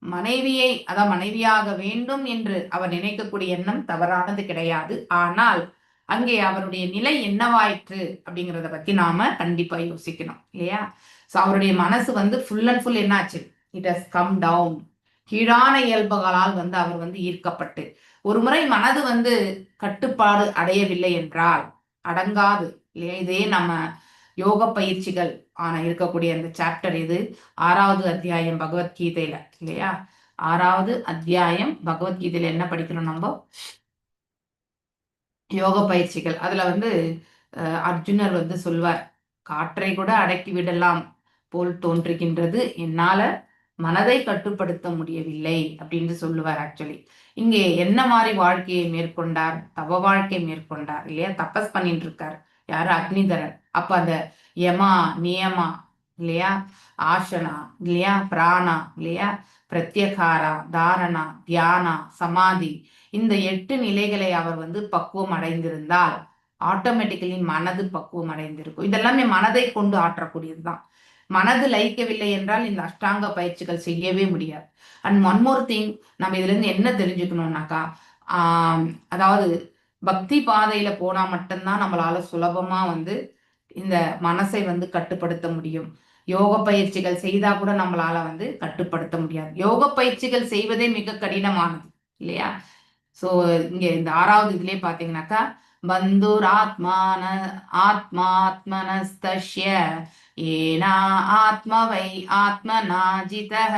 மனைவியாக வேண்டும் என்று அவர் நினைக்கக்கூடிய எண்ணம் தவறானது கிடையாது. ஆனால் அங்கே அவருடைய நிலை என்னவாயிற்று அப்படிங்கிறத பத்தி நாம கண்டிப்பா யோசிக்கணும் இல்லையா? சோ அவருடைய மனசு வந்து ஃபுல் அண்ட் ஃபுல் என்னாச்சு, இட் ஹஸ் கம் டவுன். கீழான இயல்புகளால் வந்து அவர் வந்து ஈர்க்கப்பட்டு, ஒரு முறை மனது வந்து கட்டுப்பாடு அடையவில்லை என்றால் அடங்காது இல்லையா? இதே நம்ம யோக பயிற்சிகள் இருக்கக்கூடிய அந்த சாப்டர் இது 6வது அத்தியாயம் பகவத்கீதையில இல்லையா? 6வது அத்தியாயம் பகவத்கீதையில என்ன படிக்கணும் நம்ம? யோக பயிற்சிகள். அதுல வந்து அர்ஜுனர் வந்து சொல்வார், காற்றை கூட அடக்கி விடலாம் போல் தோன்றுகின்றது, என்னால மனதை கட்டுப்படுத்த முடியவில்லை அப்படின்னு சொல்லுவார். ஆக்சுவலி இங்கே என்ன மாதிரி வாழ்க்கையை மேற்கொண்டார்? தவ வாழ்க்கை மேற்கொண்டார் இல்லையா? தபஸ் பண்ணிட்டு இருக்கார் யாரு? அக்னிதரன். அப்ப அந்த யமா, நியமா இல்லையா, ஆசனா இல்லையா, பிராணா இல்லையா, பிரத்யகாரா, தாரணா, தியானா, சமாதி, இந்த 8 நிலைகளை அவர் பக்குவம் அடைந்திருந்தால் ஆட்டோமேட்டிக்கலி மனது பக்குவம் அடைந்திருக்கும். இதெல்லாமே மனதை கொண்டு ஆற்றக்கூடியதுதான். மனது லயிக்கவில்லை என்றால் இந்த அஷ்டாங்க பயிற்சிகள் செய்யவே முடியாது. அண்ட் ஒன் மோர் திங், நம்ம இதுல இருந்து என்ன தெரிஞ்சுக்கணும்னாக்கா, அதாவது பக்தி பாதையில போனா மட்டும்தான் நம்மளால சுலபமா இந்த மனசை கட்டுப்படுத்த முடியும். யோக பயிற்சிகள் செய்தா கூட நம்மளால கட்டுப்படுத்த முடியாது. யோக பயிற்சிகள் செய்வதே மிக கடினமானது இல்லையா? சோ இங்க இந்த 6வது இதுலயே பாத்தீங்கன்னாக்கா, பந்துர் ஆத்மாத்மனஸ்தஸ்ய ஏனா ஆத்மவை ஆத்மநாஜிதஹ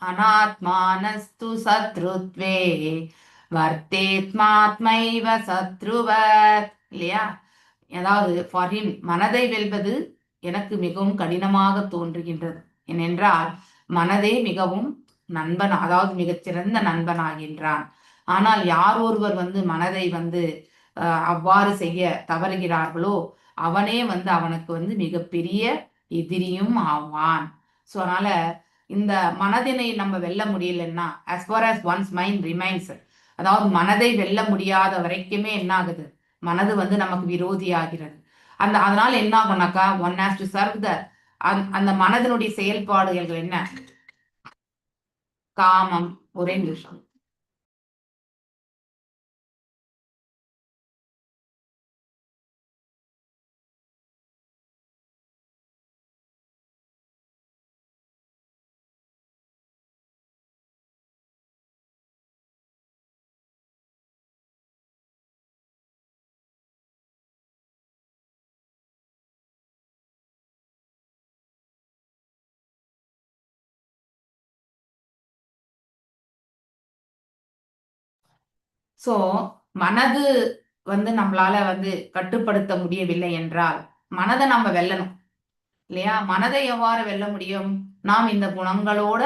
அனாத்மானஸ்து சத்ருத்வே வர்த்தேத்மாத்மைவ சத்ருவத் இல்லையா? அதாவது ஃபார் ஹிம், மனதை வெல்வது எனக்கு மிகவும் கடினமாக தோன்றுகின்றது. ஏனென்றால் மனதே மிகவும் நண்பன், அதாவது மிகச்சிறந்த நண்பனாகின்றான். ஆனால் யார் ஒருவர் மனதை அவ்வாறு செய்ய தவறுகிறார்களோ அவனே அவனுக்கு மிகப்பெரிய எதிரியும் ஆவான். ஸோ அதனால இந்த மனதினை நம்ம வெல்ல முடியலன்னா, as far as one's mind remains, அதாவது மனதை வெல்ல முடியாத வரைக்குமே என்ன ஆகுது? மனது நமக்கு விரோதி ஆகிறது. அதனால என்ன ஆகும்னாக்கா, ஒன் ஹேஸ் டு சர்வ் அந்த மனதினுடைய செயல்பாடுகள் என்ன? காமம். ஒரே நிமிஷம். சோ மனது நம்மளால கட்டுப்படுத்த முடியவில்லை என்றால் மனதை நம்ம வெல்லணும் இல்லையா? மனதை எவ்வாறு வெல்ல முடியும்? நாம் இந்த குணங்களோட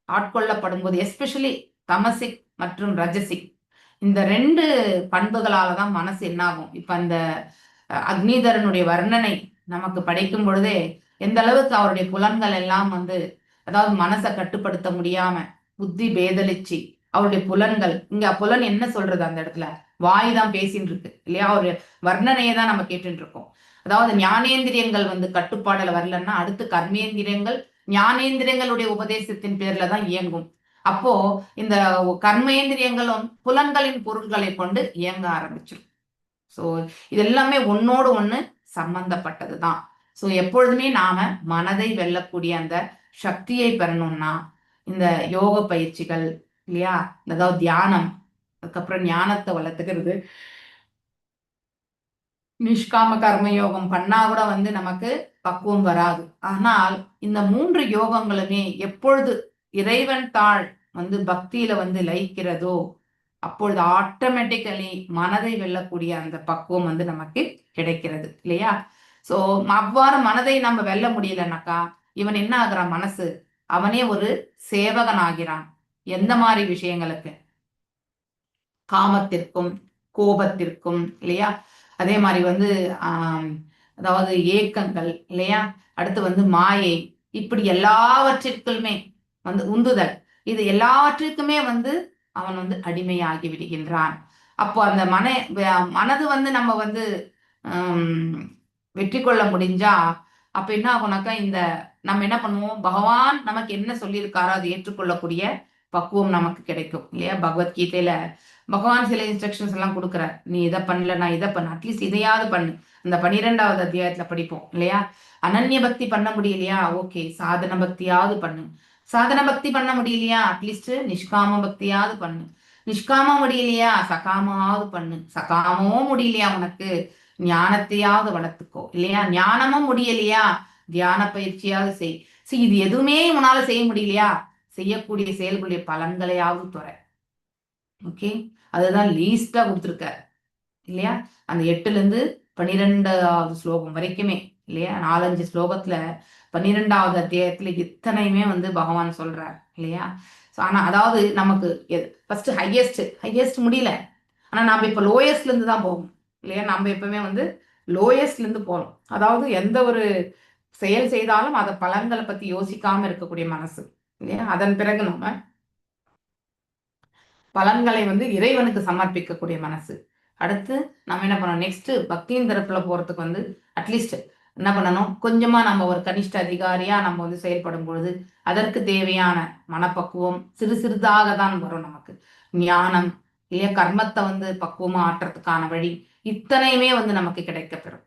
ஆட்கொள்ளப்படும் போது, எஸ்பெஷலி தமசிக் மற்றும் ரஜசிக், இந்த 2 பண்புகளாலதான் மனசு என்ன ஆகும். இப்ப அந்த அக்னிதரனுடைய வர்ணனை நமக்கு படிக்கும் பொழுதே எந்த அளவுக்கு அவருடைய புலன்கள் எல்லாம் அதாவது மனசை கட்டுப்படுத்த முடியாம புத்தி பேதலிச்சு அவருடைய புலன்கள், இங்க புலன் என்ன சொல்றது? அந்த இடத்துல வாய் தான் பேசின்னு இருக்கு இல்லையா? ஒரு வர்ணனையை தான் நம்ம கேட்டுட்டு இருக்கோம். அதாவது ஞானேந்திரியங்கள் கட்டுப்பாடுல வரலன்னா அடுத்து கர்மேந்திரியங்கள் ஞானேந்திரியங்களுடைய உபதேசத்தின் பேர்ல தான் இயங்கும். அப்போ இந்த கர்மேந்திரியங்களும் புலன்களின் பொருட்களை கொண்டு இயங்க ஆரம்பிச்சிடும். ஸோ இது எல்லாமே ஒன்னோடு ஒண்ணு சம்பந்தப்பட்டதுதான். ஸோ எப்பொழுதுமே நாம மனதை வெல்லக்கூடிய அந்த சக்தியை பெறணும்னா இந்த யோக பயிற்சிகள் இல்லையா, அதாவது தியானம், அதுக்கப்புறம் ஞானத்தை வளர்த்துக்கிறது, நிஷ்காம கர்ம யோகம் பண்ணா கூட நமக்கு பக்குவம் வராது. ஆனால் இந்த 3 யோகங்களுமே எப்பொழுது இறைவன் தாள் பக்தியில லயிக்கிறதோ அப்பொழுது ஆட்டோமேட்டிக்கலி மனதை வெல்லக்கூடிய அந்த பக்குவம் நமக்கு கிடைக்கிறது இல்லையா? சோ அவ்வாறு மனதை நம்ம வெல்ல முடியலனாக்கா இவன் என்ன ஆகுறான்? மனசு அவனே ஒரு சேவகன் ஆகிறான். எந்த மாதிரி விஷயங்களுக்கு? காமத்திற்கும் கோபத்திற்கும் இல்லையா? அதே மாதிரி அதாவது ஏக்கங்கள் இல்லையா, அடுத்து மாயை, இப்படி எல்லாவற்றிற்குமே உந்துதல், இது எல்லாவற்றிற்குமே அவன் அடிமையாகி விடுகின்றான். அப்போ அந்த மனது நம்ம வெற்றி கொள்ள முடிஞ்சா அப்ப என்ன ஆகும்னாக்கா, இந்த நம்ம என்ன பண்ணுவோம்? பகவான் நமக்கு என்ன சொல்லியிருக்காரோ அதை ஏற்றுக்கொள்ளக்கூடிய பக்குவம் நமக்கு கிடைக்கும் இல்லையா? பகவத்கீதையில பகவான் சில இன்ஸ்ட்ரக்ஷன்ஸ் எல்லாம் கொடுக்குறார். நீ இதை பண்ணல, நான் இதை பண்ண, அட்லீஸ்ட் இதையாவது பண்ணு. அந்த 12வது அத்தியாயத்துல படிப்போம் இல்லையா? அனன்ய பக்தி பண்ண முடியலையா? ஓகே, சாதன பக்தியாவது பண்ணு. சாதன பக்தி பண்ண முடியலையா? அட்லீஸ்ட் நிஷ்காம பக்தியாவது பண்ணு. நிஷ்காம முடியலையா? சகாமாவது பண்ணு. சகாமமும் முடியலையா உனக்கு? ஞானத்தையாவது வளர்த்துக்கோ இல்லையா? ஞானமும் முடியலையா? தியான பயிற்சியாவது செய். இது எதுவுமே உன்னால செய்ய முடியலையா? செய்யக்கூடிய செயல்களுடைய பலன்களையாவது துற. ஓகே, அதுதான் லீஸ்டா கொடுத்துருக்காரு இல்லையா? அந்த 8ல இருந்து 12வது ஸ்லோகம் வரைக்குமே இல்லையா? 4-5 ஸ்லோகத்துல 12வது அத்தியாயத்துல இத்தனையுமே வந்து பகவான் சொல்றார் இல்லையா. ஆனா அதாவது நமக்கு ஃபர்ஸ்ட் ஹையஸ்ட் முடியல, ஆனா நம்ம இப்ப லோயஸ்ட்ல இருந்து தான் போகும் இல்லையா. நம்ம எப்பவுமே வந்து லோயஸ்ட்ல இருந்து போறோம். அதாவது எந்த ஒரு செயல் செய்தாலும் அதை பலன்களை பத்தி யோசிக்காம இருக்கக்கூடிய மனசு இல்லையா. அதன் பிறகு நம்ம பலன்களை வந்து இறைவனுக்கு சமர்ப்பிக்கக்கூடிய மனசு. அடுத்து நம்ம என்ன பண்ணணும், நெக்ஸ்ட் பக்தியின் தரப்புல போறதுக்கு வந்து அட்லீஸ்ட் என்ன பண்ணணும், கொஞ்சமா நம்ம ஒரு கனிஷ்ட அதிகாரியா நம்ம வந்து செயல்படும் பொழுது அதற்கு தேவையான மனப்பக்குவம் சிறு சிறிதாக தான் வரும். நமக்கு ஞானம் இல்லையா, கர்மத்தை வந்து பக்குவமா ஆற்றுறதுக்கான வழி இத்தனையுமே வந்து நமக்கு கிடைக்கப்பெறும்.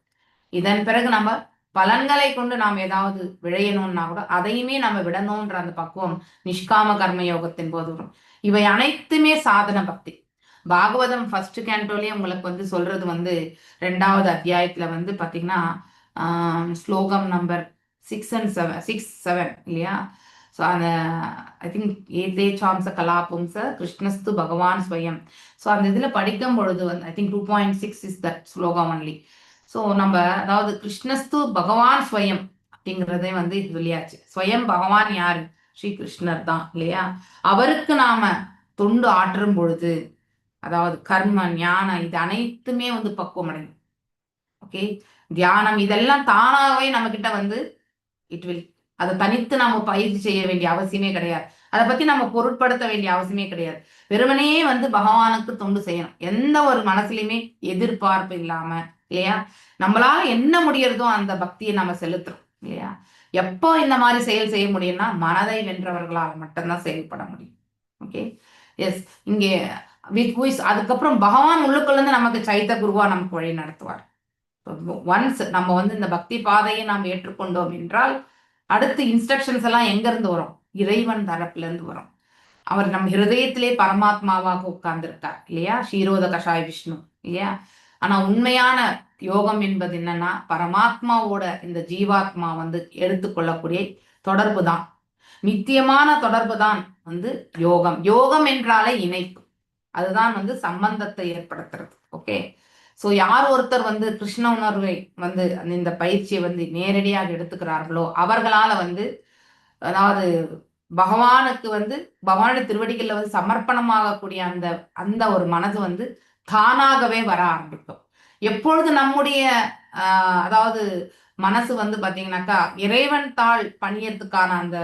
இதன் பிறகு நம்ம பலன்களை கொண்டு நாம் ஏதாவது விழையணும்னா கூட அதையுமே நம்ம விடணும்ன்ற அந்த பக்குவம் நிஷ்காம கர்ம யோகத்தின் போது வரும். இவை அனைத்துமே சாதன பக்தி. பாகவதம் ஃபர்ஸ்ட் கேண்டோலயே உங்களுக்கு வந்து சொல்றது வந்து 2வது அத்தியாயத்துல வந்து பாத்தீங்கன்னா ஸ்லோகம் நம்பர் 6 and 7 இல்லையா. ஸோ அந்த ஐ திங்க் ஏதே சாம்ச கலாபும்ச கிருஷ்ணஸ்து பகவான் ஸ்வயம். ஸோ அந்த இதுல படிக்கும் பொழுது வந்து ஐ திங்க் 2.6 இஸ் தட் ஸ்லோகம் ஒன்லி. ஸோ நம்ம அதாவது கிருஷ்ணஸ்து பகவான் ஸ்வயம் அப்படிங்கிறதே வந்து சொல்லியாச்சு. ஸ்வயம் பகவான் யாரு, ஸ்ரீ கிருஷ்ணர் தான் இல்லையா. அவருக்கு நாம தொண்டு ஆற்றும் பொழுது அதாவது கர்ம ஞானம் இது அனைத்துமே வந்து பக்குவம் அடையும். ஓகே, தியானம் இதெல்லாம் தானாகவே நம்ம கிட்ட வந்து இட் வில், அதை தனித்து நாம பயிற்சி செய்ய வேண்டிய அவசியமே கிடையாது. அதை பத்தி நம்ம பொருட்படுத்த வேண்டிய அவசியமே கிடையாது. வெறுமனே வந்து பகவானுக்கு தொண்டு செய்யணும், எந்த ஒரு மனசுலயுமே எதிர்பார்ப்பு இல்லாம இல்லையா. நம்மளால என்ன முடியறதோ அந்த பக்தியை நம்ம செலுத்துறோம் இல்லையா. எப்போ இந்த மாதிரி செயல் செய்ய முடியும்னா மனதை வென்றவர்களால் மட்டும்தான் செயல்பட முடியும். Okay, yes. இங்கே அதுக்கப்புறம் பகவான் உள்ளுக்குள்ள இருந்து நமக்கு சைத்த குருவா நமக்கு வழி நடத்துவார். ஒன்ஸ் நம்ம வந்து இந்த பக்தி பாதையை நாம் ஏற்றுக்கொண்டோம் என்றால் அடுத்து இன்ஸ்ட்ரக்ஷன்ஸ் எல்லாம் எங்க இருந்து வரும், இறைவன் தரப்புல இருந்து வரும். அவர் நம் ஹிருதயத்திலே பரமாத்மாவாக உட்கார்ந்திருக்கார் இல்லையா, ஷீரோத கஷாய விஷ்ணு இல்லையா. ஆனா உண்மையான யோகம் என்பது என்னன்னா பரமாத்மாவோட இந்த ஜீவாத்மா வந்து எடுத்துக்கொள்ளக்கூடிய தொடர்பு தான், நித்தியமான தொடர்பு தான் வந்து யோகம். யோகம் என்றாலே இணைப்பு, அதுதான் வந்து சம்பந்தத்தை ஏற்படுத்துறது. ஓகே, ஸோ யார் ஒருத்தர் வந்து கிருஷ்ண உணர்வை வந்து இந்த பயிற்சியை வந்து நேரடியாக எடுத்துக்கிறார்களோ அவர்களால வந்து அதாவது பகவானுக்கு வந்து பகவானுடைய திருவடிகள்ல வந்து சமர்ப்பணமாகக்கூடிய அந்த அந்த ஒரு மனது வந்து தானாகவே வர ஆரம்பிக்கும். எப்பொழுது நம்முடைய அதாவது மனசு வந்து பாத்தீங்கன்னாக்கா இறைவன் தாள் பணியறதுக்கான அந்த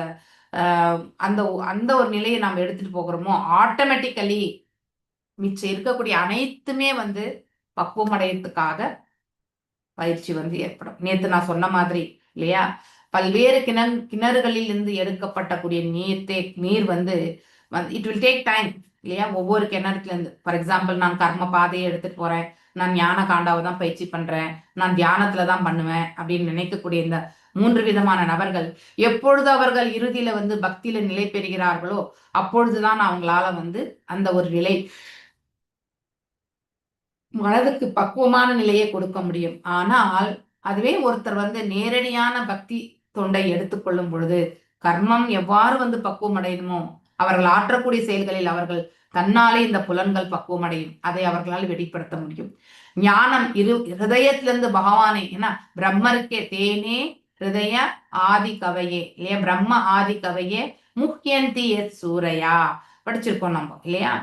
அந்த அந்த ஒரு நிலையை நாம் எடுத்துட்டு போகிறோமோ ஆட்டோமேட்டிக்கலி மிச்சம் இருக்கக்கூடிய அனைத்துமே வந்து பக்குவம் அடையறதுக்காக பயிற்சி வந்து ஏற்படும். நேத்து நான் சொன்ன மாதிரி இல்லையா, பல்வேறு கிணறுகளில் இருந்து எடுக்கப்பட்டக்கூடிய நீர் வந்து இட் வில் டேக் டைம் இல்லையா. ஒவ்வொரு கிணறுல இருந்து ஃபார் எக்ஸாம்பிள் நான் கர்ம பாதையை எடுத்துட்டு போறேன், நான் ஞான காண்டாவை தான் பயிற்சி பண்றேன், நான் தியானத்துல தான் பண்ணுவேன் அப்படின்னு நினைக்கக்கூடிய இந்த 3 விதமான நபர்கள் எப்பொழுது அவர்கள் இறுதியில வந்து பக்தியில நிலை பெறுகிறார்களோ அப்பொழுதுதான் அவங்களால வந்து அந்த ஒரு நிலை மனதுக்கு பக்குவமான நிலையை கொடுக்க முடியும். ஆனால் அதுவே ஒருத்தர் வந்து நேரடியான பக்தி தொண்டை எடுத்துக்கொள்ளும் பொழுது கர்மம் எவ்வாறு வந்து பக்குவம் அடையணுமோ அவர்கள் ஆற்றக்கூடிய செயல்களில் அவர்கள் தன்னாலே இந்த புலன்கள் பக்குவம் அடையும், அதை அவர்களால் வெளிப்படுத்த முடியும். ஞானம் ஹிருதயத்திலிருந்து பகவானை, ஏன்னா பிரம்மருக்கே தேனே ஹிருதய ஆதி கவையே இல்லையா, பிரம்ம ஆதி கவையே முக்கியந்தி சூரையா படிச்சிருக்கோம் நம்ம இல்லையா.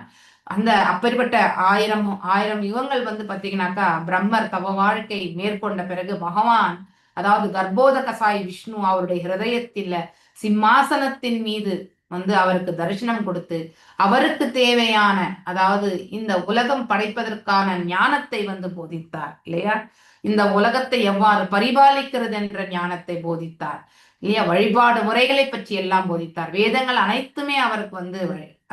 அந்த அப்பேற்பட்ட ஆயிரம் யுகங்கள் வந்து பாத்தீங்கன்னாக்கா பிரம்மர் தவ வாழ்க்கை மேற்கொண்ட பிறகு பகவான் அதாவது கர்ப்போத கசாய் விஷ்ணு அவருடைய ஹிருதயத்தில் சிம்மாசனத்தின் மீது வந்து அவருக்கு தரிசனம் கொடுத்து அவருக்கு தேவையான அதாவது இந்த உலகம் படைப்பதற்கான ஞானத்தை வந்து போதித்தார் இல்லையா. இந்த உலகத்தை எவ்வாறு பரிபாலிக்கிறது என்ற ஞானத்தை போதித்தார் இல்லையா. வழிபாடு முறைகளை பற்றி எல்லாம் போதித்தார். வேதங்கள் அனைத்துமே அவருக்கு வந்து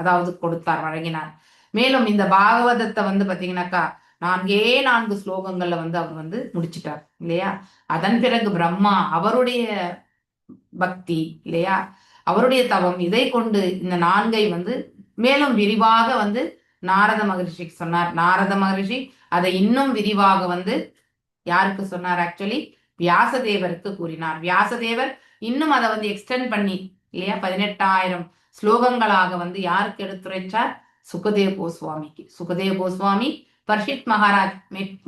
அதாவது கொடுத்தார், வழங்கினார். மேலும் இந்த பாகவதத்தை வந்து பாத்தீங்கன்னாக்கா 4 ஸ்லோகங்கள்ல வந்து அவர் வந்து முடிச்சிட்டார் இல்லையா. அதன் பிறகு பிரம்மா அவருடைய பக்தி இல்லையா, அவருடைய தவம், இதை கொண்டு இந்த 4 வந்து மேலும் விரிவாக வந்து நாரத மகரிஷிக்கு சொன்னார். நாரத மகரிஷி அதை இன்னும் விரிவாக வந்து யாருக்கு சொன்னார், ஆக்சுவலி வியாசதேவருக்கு கூறினார். வியாசதேவர் இன்னும் அதை வந்து எக்ஸ்டெண்ட் பண்ணி இல்லையா 18,000 ஸ்லோகங்களாக வந்து யாருக்கு எடுத்துரைச்சார், சுகதேவ கோஸ்வாமிக்கு. சுகதேவ கோஸ்வாமி பர்ஷித் மகாராஜ்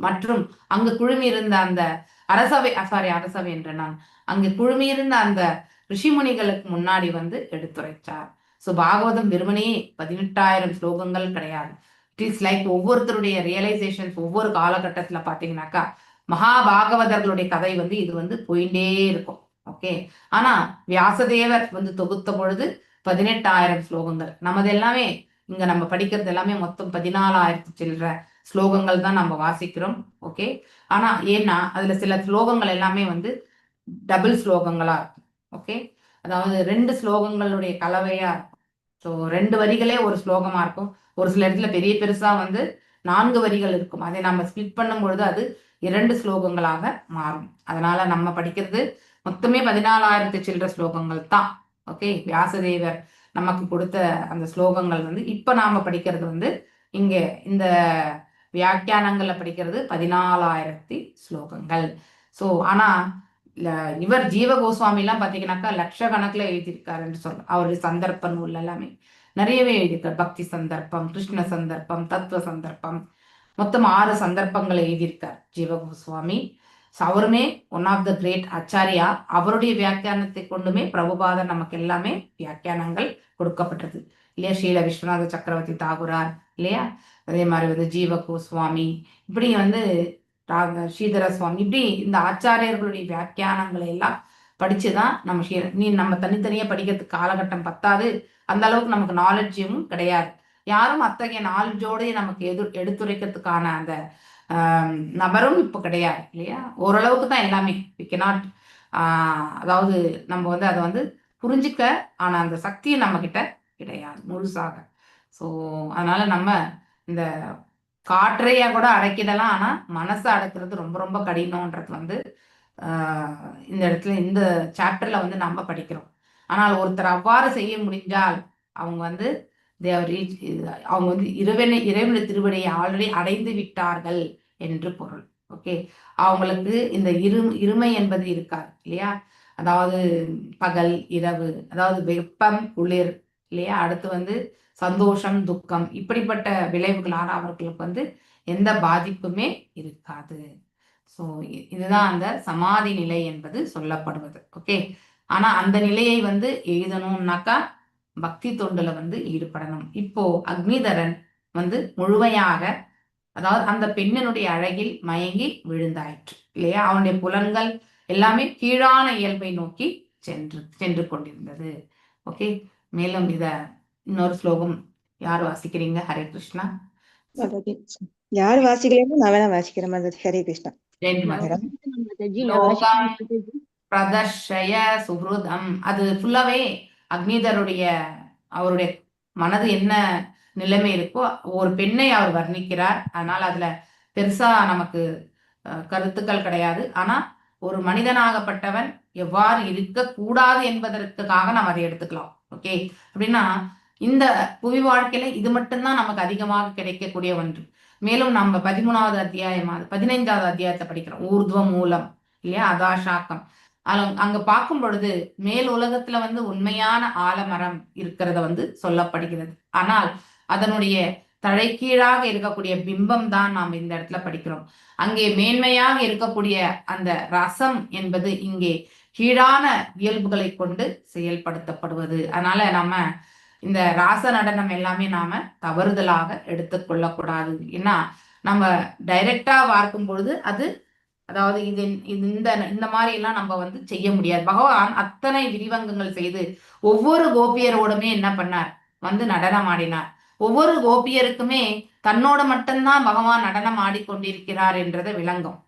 மற்றும் அங்கு குழுமியிருந்த அந்த அரசவை என்ற நான் அங்கு குழுமியிருந்த அந்த ரிஷிமுனிகளுக்கு முன்னாடி வந்து எடுத்துரைச்சார். ஸோ பாகவதம் வெறுமனே 18,000 ஸ்லோகங்கள் கிடையாது. இட் இஸ் லைக் ஒவ்வொருத்தருடைய ரியலைசேஷன்ஸ் ஒவ்வொரு காலகட்டத்துல பாத்தீங்கன்னாக்கா மகாபாகவதர்களுடைய கதை வந்து இது வந்து போயிட்டே இருக்கும். ஓகே, ஆனா வியாசதேவர் வந்து தொகுத்த பொழுது 18,000 ஸ்லோகங்கள். நமது எல்லாமே இங்க நம்ம படிக்கிறது எல்லாமே மொத்தம் 14,000 சில்லற ஸ்லோகங்கள் தான் நம்ம வாசிக்கிறோம். ஓகே, ஆனா ஏன்னா அதுல சில ஸ்லோகங்கள் எல்லாமே வந்து டபுள் ஸ்லோகங்களா இருக்கும். ஓகே, அதாவது 2 ஸ்லோகங்களுடைய கலவையா இருக்கும். ஸோ 2 வரிகளே ஒரு ஸ்லோகமா இருக்கும். ஒரு சில இடத்துல பெரிய பெருசா வந்து 4 வரிகள் இருக்கும். அதை நம்ம ஸ்பிளிட் பண்ணும் பொழுது அது 2 ஸ்லோகங்களாக மாறும். அதனால நம்ம படிக்கிறது மொத்தமே 14,000 சில்லற ஸ்லோகங்கள் தான். ஓகே, வியாசதேவர் நமக்கு கொடுத்த அந்த ஸ்லோகங்கள் வந்து இப்ப நாம படிக்கிறது வந்து இங்க இந்த வியாக்கியானங்கள்ல படிக்கிறது 14,000 ஸ்லோகங்கள். ஸோ ஆனா இவர் ஜீவ கோஸ்வாமி எல்லாம் பாத்தீங்கன்னாக்கா லட்சக்கணக்கில் எழுதியிருக்காருன்னு சொல்லலாம். அவருடைய சந்தர்ப்ப நூல் எல்லாமே நிறையவே எழுதியிருக்காரு. பக்தி சந்தர்ப்பம், கிருஷ்ண சந்தர்ப்பம், தத்துவ சந்தர்ப்பம், மொத்தம் 6 சந்தர்ப்பங்களை எழுதியிருக்கார் ஜீவ கோஸ்வாமி. அவருமே one of the great Acharya. அவருடைய வியாக்கியானத்தை கொண்டுமே பிரபுபாதர் நமக்கு எல்லாமே வியாக்கியானங்கள் கொடுக்கப்பட்டது இல்லையா. ஸ்ரீல விஸ்வநாத சக்கரவர்த்தி தாகுரார் இல்லையா, அதே மாதிரி வந்து ஜீவ கோஸ்வாமி, இப்படி வந்து ஸ்ரீதர சுவாமி, இப்படி இந்த ஆச்சாரியர்களுடைய வியாக்கியானங்களை எல்லாம் படிச்சுதான் நம்ம தனித்தனியா படிக்கிறதுக்கு காலகட்டம் பத்தாது. அந்த அளவுக்கு நமக்கு நாலேஜும் கிடையாது. யாரும் அத்தகைய நாலேஜோட நமக்கு எடுத்துரைக்கிறதுக்கான அந்த நபரும் இப்ப கிடையாது இல்லையா. ஓரளவுக்கு தான் எல்லாமே வி கெனாட் அதாவது நம்ம வந்து அதை வந்து புரிஞ்சுக்க, ஆனா அந்த சக்தியை நம்ம கிட்ட கிடையாது முழுசாக. ஸோ அதனால நம்ம இந்த காற்றைய கூட அடக்கிடலாம், ஆனா மனசை அடக்கிறது ரொம்ப ரொம்ப கடினம்ன்றது வந்து இந்த இடத்துல இந்த சாப்டர்ல வந்து நம்ம படிக்கிறோம். ஆனால் ஒருத்தர் அவ்வாறு செய்ய முடிஞ்சால் அவங்க வந்து அவங்க வந்து இறைவனுடைய திருவடியை ஆல்ரெடி அடைந்து விட்டார்கள் என்று பொருள். ஓகே, அவங்களுக்கு இந்த இருமை என்பது இருக்காது இல்லையா. அதாவது பகல் இரவு, அதாவது வெப்பம் குளிர் இல்லையா, அடுத்து வந்து சந்தோஷம் துக்கம், இப்படிப்பட்ட விளைவுகளான அவர்களுக்கு வந்து எந்த பாதிப்புமே இருக்காது. ஸோ இதுதான் அந்த சமாதி நிலை என்பது சொல்லப்படுவது. ஓகே, ஆனா அந்த நிலையை வந்து எழுதணும்னாக்கா பக்தி தொண்டுல வந்து ஈடுபடணும். இப்போ அக்னிதரன் வந்து முழுமையாக, அதாவது அந்த பெண்ணினுடைய அழகில் மயங்கி விழுந்தாயிற்று இல்லையா. அவனுடைய புலன்கள் எல்லாமே கீழான இயல்பை நோக்கி சென்று கொண்டிருந்தது. ஓகே, மேலும் இத இன்னொரு ஸ்லோகம் யார் வாசிக்கிறீங்க? ஹரே கிருஷ்ணா. யார் வாசிக்கலையோ நான் வேணா வாசிக்கிறேன் மாதாஜி. ஹரே கிருஷ்ணா. பிரதர்ஷய சுஹ்ருதம், அது ஃபுல்லாவே அக்னிதருடைய அவருடைய மனது என்ன நிலைமை இருக்கோ ஒரு பெண்ணை அவர் வர்ணிக்கிறார். அதனால அதுல பெருசா நமக்கு கருத்துக்கள் கிடையாது. ஆனா ஒரு மனிதனாகப்பட்டவன் எவ்வாறு இருக்கக்கூடாது என்பதற்காக நாம் அதை எடுத்துக்கலாம். ஓகே, அப்படின்னா இந்த புவி வாழ்க்கையில இது மட்டும்தான் நமக்கு அதிகமாக கிடைக்கக்கூடிய ஒன்று. மேலும் நம்ம 13வது அத்தியாயம் 15வது அத்தியாயத்தை படிக்கிறோம், ஊர்துவ மூலம் இல்லையா, அதாசாக்கம். அங்க பார்க்கும் பொழுது மேல் உலகத்துல வந்து உண்மையான ஆலமரம் இருக்கிறத வந்து சொல்லப்படுகிறது. ஆனால் அதனுடைய தலைகீழாக இருக்கக்கூடிய பிம்பம் தான் நாம் இந்த இடத்துல படிக்கிறோம். அங்கே மேன்மையாக இருக்கக்கூடிய அந்த ரசம் என்பது இங்கே கீழான இயல்புகளை கொண்டு செயல்படுத்தப்படுவது. அதனால நம்ம இந்த ராச நடனம் எல்லாமே நாம தவறுதலாக எடுத்துக்கொள்ளக்கூடாது. ஏன்னா நம்ம டைரக்டா பார்க்கும் பொழுது அது, அதாவது இது இந்த மாதிரி எல்லாம் நம்ம வந்து செய்ய முடியாது. பகவான் அத்தனை விரிவங்கங்கள் செய்து ஒவ்வொரு கோபியரோடுமே என்ன பண்ணார், வந்து நடனம் ஆடினார். ஒவ்வொரு கோபியருக்குமே தன்னோட மட்டும்தான் பகவான் நடனம் ஆடிக்கொண்டிருக்கிறார் என்றதை விளங்கும்.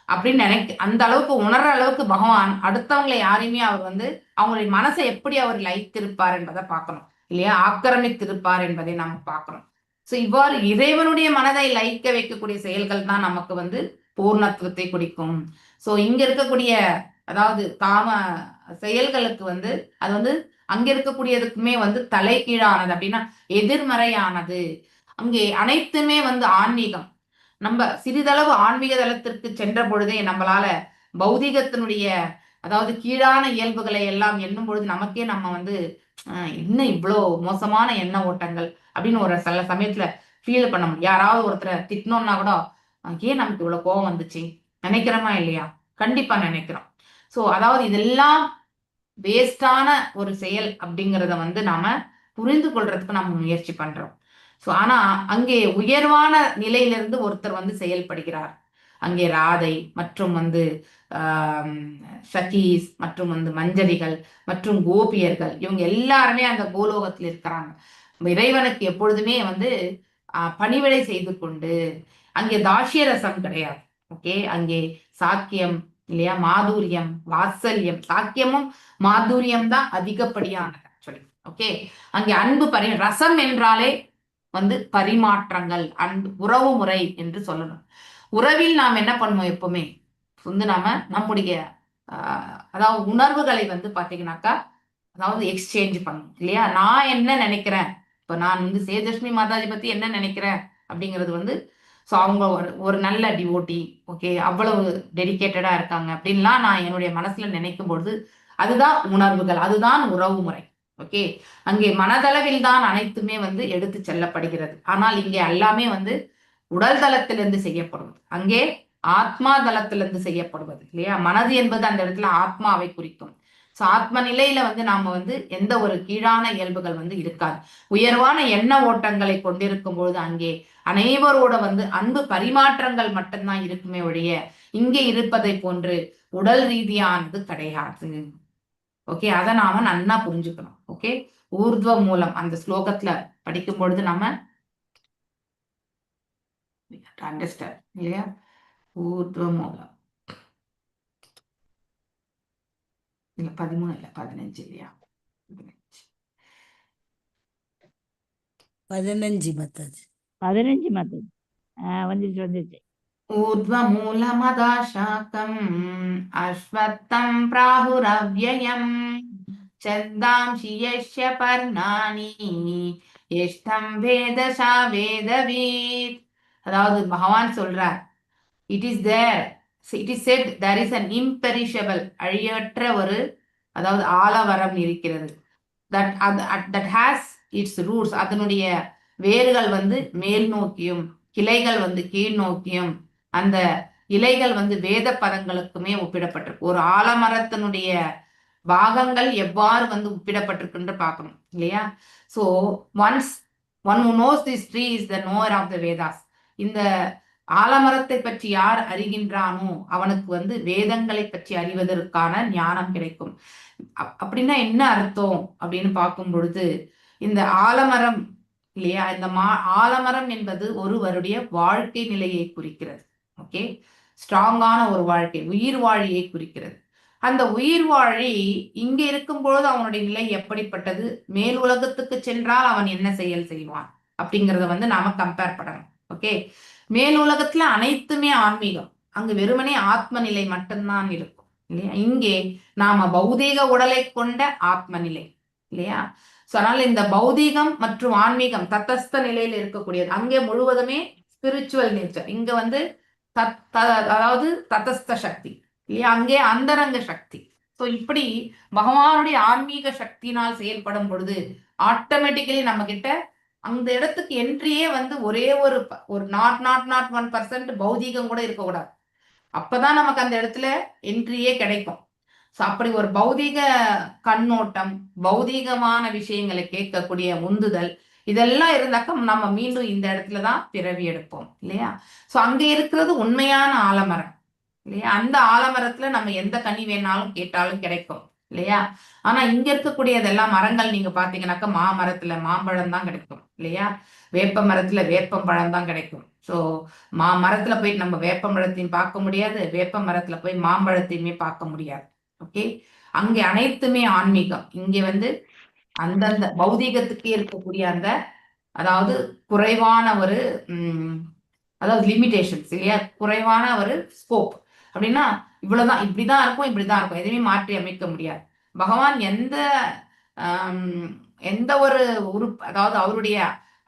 அப்படின்னு அந்த அளவுக்கு உணர்ற அளவுக்கு பகவான் அடுத்தவங்களை யாரையுமே அவர் வந்து அவங்களுடைய மனசை எப்படி அவர் லயித்திருப்பார் என்பதை பார்க்கணும் இல்லையா, ஆக்கிரமித்திருப்பார் என்பதை நாம் பார்க்கணும். ஸோ இவ்வாறு இறைவனுடைய மனதை லயிக்க வைக்கக்கூடிய செயல்கள் தான் நமக்கு வந்து பூர்ணத்துவத்தை குறிக்கும். ஸோ இங்க இருக்கக்கூடிய அதாவது காம செயல்களுக்கு வந்து அது வந்து அங்க இருக்கக்கூடியதுக்குமே வந்து தலைகீழானது, அப்படின்னா எதிர்மறையானது. அங்கே அனைத்துமே வந்து ஆன்மீகம். நம்ம சிறிதளவு ஆன்மீக தளத்திற்கு சென்ற பொழுதே நம்மளால பௌதிகத்தினுடைய அதாவது கீழான இயல்புகளை எல்லாம் எண்ணும் பொழுது நமக்கே நம்ம வந்து இன்னும் இவ்வளோ மோசமான எண்ண ஓட்டங்கள் அப்படின்னு ஒரு சில சமயத்துல ஃபீல் பண்ண முடியும். யாராவது ஒருத்தரை திட்டினோம்னா கூட ஏன் நமக்கு இவ்வளவு கோவம் வந்துச்சு நினைக்கிறோமா இல்லையா? கண்டிப்பா நினைக்கிறோம். சோ அதாவது இதெல்லாம் வேஸ்டான ஒரு செயல் அப்படிங்கிறத வந்து நாம புரிந்து கொள்றதுக்கு நம்ம முயற்சி பண்றோம். சோ ஆனா அங்கே உயர்வான நிலையிலிருந்து ஒருத்தர் வந்து செயல்படுகிறார். அங்கே ராதை மற்றும் வந்து சகீஸ் மற்றும் வந்து மஞ்சரிகள் மற்றும் கோபியர்கள் இவங்க எல்லாருமே அந்த கோலோகத்தில் இருக்கிறாங்க. இறைவனுக்கு எப்பொழுதுமே வந்து பணிவிடை செய்து கொண்டு அங்கே தாஷ்ய ரசம் கிடையாது. ஓகே, அங்கே சாக்கியம் இல்லையா, மாதுரியம், வாத்சல்யம், சாக்கியமும் மாதுரியம் தான் அதிகப்படியானது ஆக்சுவலி. ஓகே, அங்கே அன்பு ரசம் என்றாலே வந்து பரிமாற்றங்கள், அன்பு, உறவு முறை என்று சொல்லணும். உறவில் நாம் என்ன பண்ணுவோம் எப்பவுமே வந்து நாம நம்முடைய அதாவது உணர்வுகளை வந்து பாத்தீங்கன்னாக்கா அதாவது எக்ஸ்சேஞ்ச் பண்ணும் இல்லையா. நான் என்ன நினைக்கிறேன், இப்ப நான் வந்து சேஜஸ்மி மாதாஜி பத்தி என்ன நினைக்கிறேன் அப்படிங்கிறது வந்து ஸோ அவங்க ஒரு நல்ல டிவோட்டி, ஓகே, அவ்வளவு டெடிக்கேட்டடா இருக்காங்க அப்படின்லாம் நான் என்னுடைய மனசுல நினைக்கும் பொழுது அதுதான் உணர்வுகள், அதுதான் உறவு முறை. ஓகே, அங்கே மனதளவில் தான் அனைத்துமே வந்து எடுத்து செல்லப்படுகிறது. ஆனால் இங்கே எல்லாமே வந்து உடல் தளத்திலிருந்து செய்யப்படுவது, அங்கே ஆத்மா தளத்திலிருந்து செய்யப்படுவது இல்லையா. மனது என்பது அந்த இடத்துல ஆத்மாவை குறிக்கும். ஸோ ஆத்ம நிலையில வந்து நாம வந்து எந்த ஒரு கீழான இயல்புகள் வந்து இருக்காது. உயர்வான எண்ண ஓட்டங்களை கொண்டிருக்கும் பொழுது அங்கே அனைவரோட வந்து அன்பு பரிமாற்றங்கள் மட்டும்தான் இருக்குமே ஒழிய இங்கே இருப்பதை போன்று உடல் ரீதியானது கிடையாது. ஓகே, அதை நாம நன்னா புரிஞ்சுக்கணும். ஓகே, ஊர்துவ மூலம் அந்த ஸ்லோகத்துல படிக்கும் பொழுது நம்ம அண்டர்ஸ்டாண்ட் இல்லையா. ஊர்துவ மூலம் இல்ல 13 இல்ல 15 இல்லையா, 15 மாதாஜி. 15 மாதாஜி. வந்துருச்சு. ऊर्ध्वमूलमदाशाकम् अश्वत्थं प्राहुरव्ययम् छन्दांसि यस्य पर्णानि यष्टं वेदसा वेदवीत्. அதாவது பகவான் சொல்றார், it is said there is an imperishable, அழியற்ற ஒரு அதாவது ஆலவரம் இருக்கிறது. தட் ஹேஸ் இட்ஸ் ரூட்ஸ், அதனுடைய வேர்கள் வந்து மேல் நோக்கியும் கிளைகள் வந்து கீழ் நோக்கியும், அந்த இலைகள் வந்து வேத பதங்களுக்குமே ஒப்பிடப்பட்டிருக்கு. ஒரு ஆலமரத்தினுடைய பாகங்கள் எவ்வாறு வந்து ஒப்பிடப்பட்டிருக்குன்னு பார்க்கணும் இல்லையா. So one who knows this tree is the knower of the Vedas. இந்த ஆலமரத்தை பற்றி யார் அறிகின்றானோ அவனுக்கு வந்து வேதங்களை பற்றி அறிவதற்கான ஞானம் கிடைக்கும். அப்படின்னா என்ன அர்த்தம் அப்படின்னு பார்க்கும் பொழுது, இந்த ஆலமரம் இல்லையா, இந்த ஆலமரம் என்பது ஒருவருடைய வாழ்க்கை நிலையை குறிக்கிறது. ஓகே, ஸ்ட்ராங்கான ஒரு வாழ்க்கை, உயிர் வாழியை குறிக்கிறது. அந்த உயிர் வாழி இங்க இருக்கும் பொழுது அவனுடைய நிலை எப்படிப்பட்டது, மேல் உலகத்துக்கு சென்றால் அவன் என்ன செயல் செய்வான் அப்படிங்கிறத வந்து நாம கம்பேர் பண்ணணும். ஓகே, மேல் உலகத்துல அனைத்துமே ஆன்மீகம், அங்கு வெறுமனே ஆத்ம நிலை மட்டும்தான் இருக்கும் இல்லையா. இங்கே நாம பௌதீக உடலை கொண்ட ஆத்ம நிலை இல்லையா. ஸோ அதனால இந்த பௌதீகம் மற்றும் ஆன்மீகம் தத்தஸ்த நிலையில இருக்கக்கூடியது, அங்கே முழுவதுமே ஸ்பிரிச்சுவல் நேச்சர். இங்க வந்து அதாவது தத்தஸ்த சக்தி இல்லையா, அங்கே அந்தரங்க சக்தி. ஸோ இப்படி பகவானுடைய ஆன்மீக சக்தியினால் செயல்படும் பொழுது ஆட்டோமேட்டிக்கலி நம்ம கிட்ட அந்த இடத்துக்கு என்ட்ரியே வந்து ஒரே ஒரு நாட் 1% பௌதீகம் கூட இருக்கக்கூடாது. அப்பதான் நமக்கு அந்த இடத்துல என்ட்ரியே கிடைக்கும். ஸோ அப்படி ஒரு பௌதீக கண்ணோட்டம், பௌதீகமான விஷயங்களை கேட்கக்கூடிய உந்துதல், இதெல்லாம் இருந்தாக்க நம்ம மீண்டும் இந்த இடத்துலதான் பிறவி எடுப்போம் இல்லையா. ஸோ அங்க இருக்கிறது உண்மையான ஆலமரம் இல்லையா. அந்த ஆலமரத்துல நம்ம எந்த கனி வேணாலும் கேட்டாலும் கிடைக்கும் இல்லையா. ஆனா இங்க இருக்கக்கூடியதெல்லாம் மரங்கள் நீங்க பாத்தீங்கன்னாக்கா மாமரத்துல மாம்பழம் தான் கிடைக்கும் இல்லையா, வேப்ப மரத்துல வேப்பம் பழம் தான் கிடைக்கும். ஸோ மரத்துல போய் நம்ம வேப்ப மரத்தையும் பார்க்க முடியாது, வேப்ப மரத்துல போய் மாம்பழத்தையுமே பார்க்க முடியாது. ஓகே, அங்கே அனைத்துமே ஆன்மீகம். இங்கே வந்து அந்தந்த பௌதீகத்துக்கு இருக்கக்கூடிய அந்த அதாவது குறைவான ஒரு அதாவது லிமிடேஷன்ஸ் இல்லையா, குறைவான ஒரு ஸ்கோப். அப்படின்னா இவ்வளவுதான், இப்படிதான் இருக்கும், எதுவுமே மாற்றி அமைக்க முடியாது. பகவான் எந்த ஒரு அதாவது அவருடைய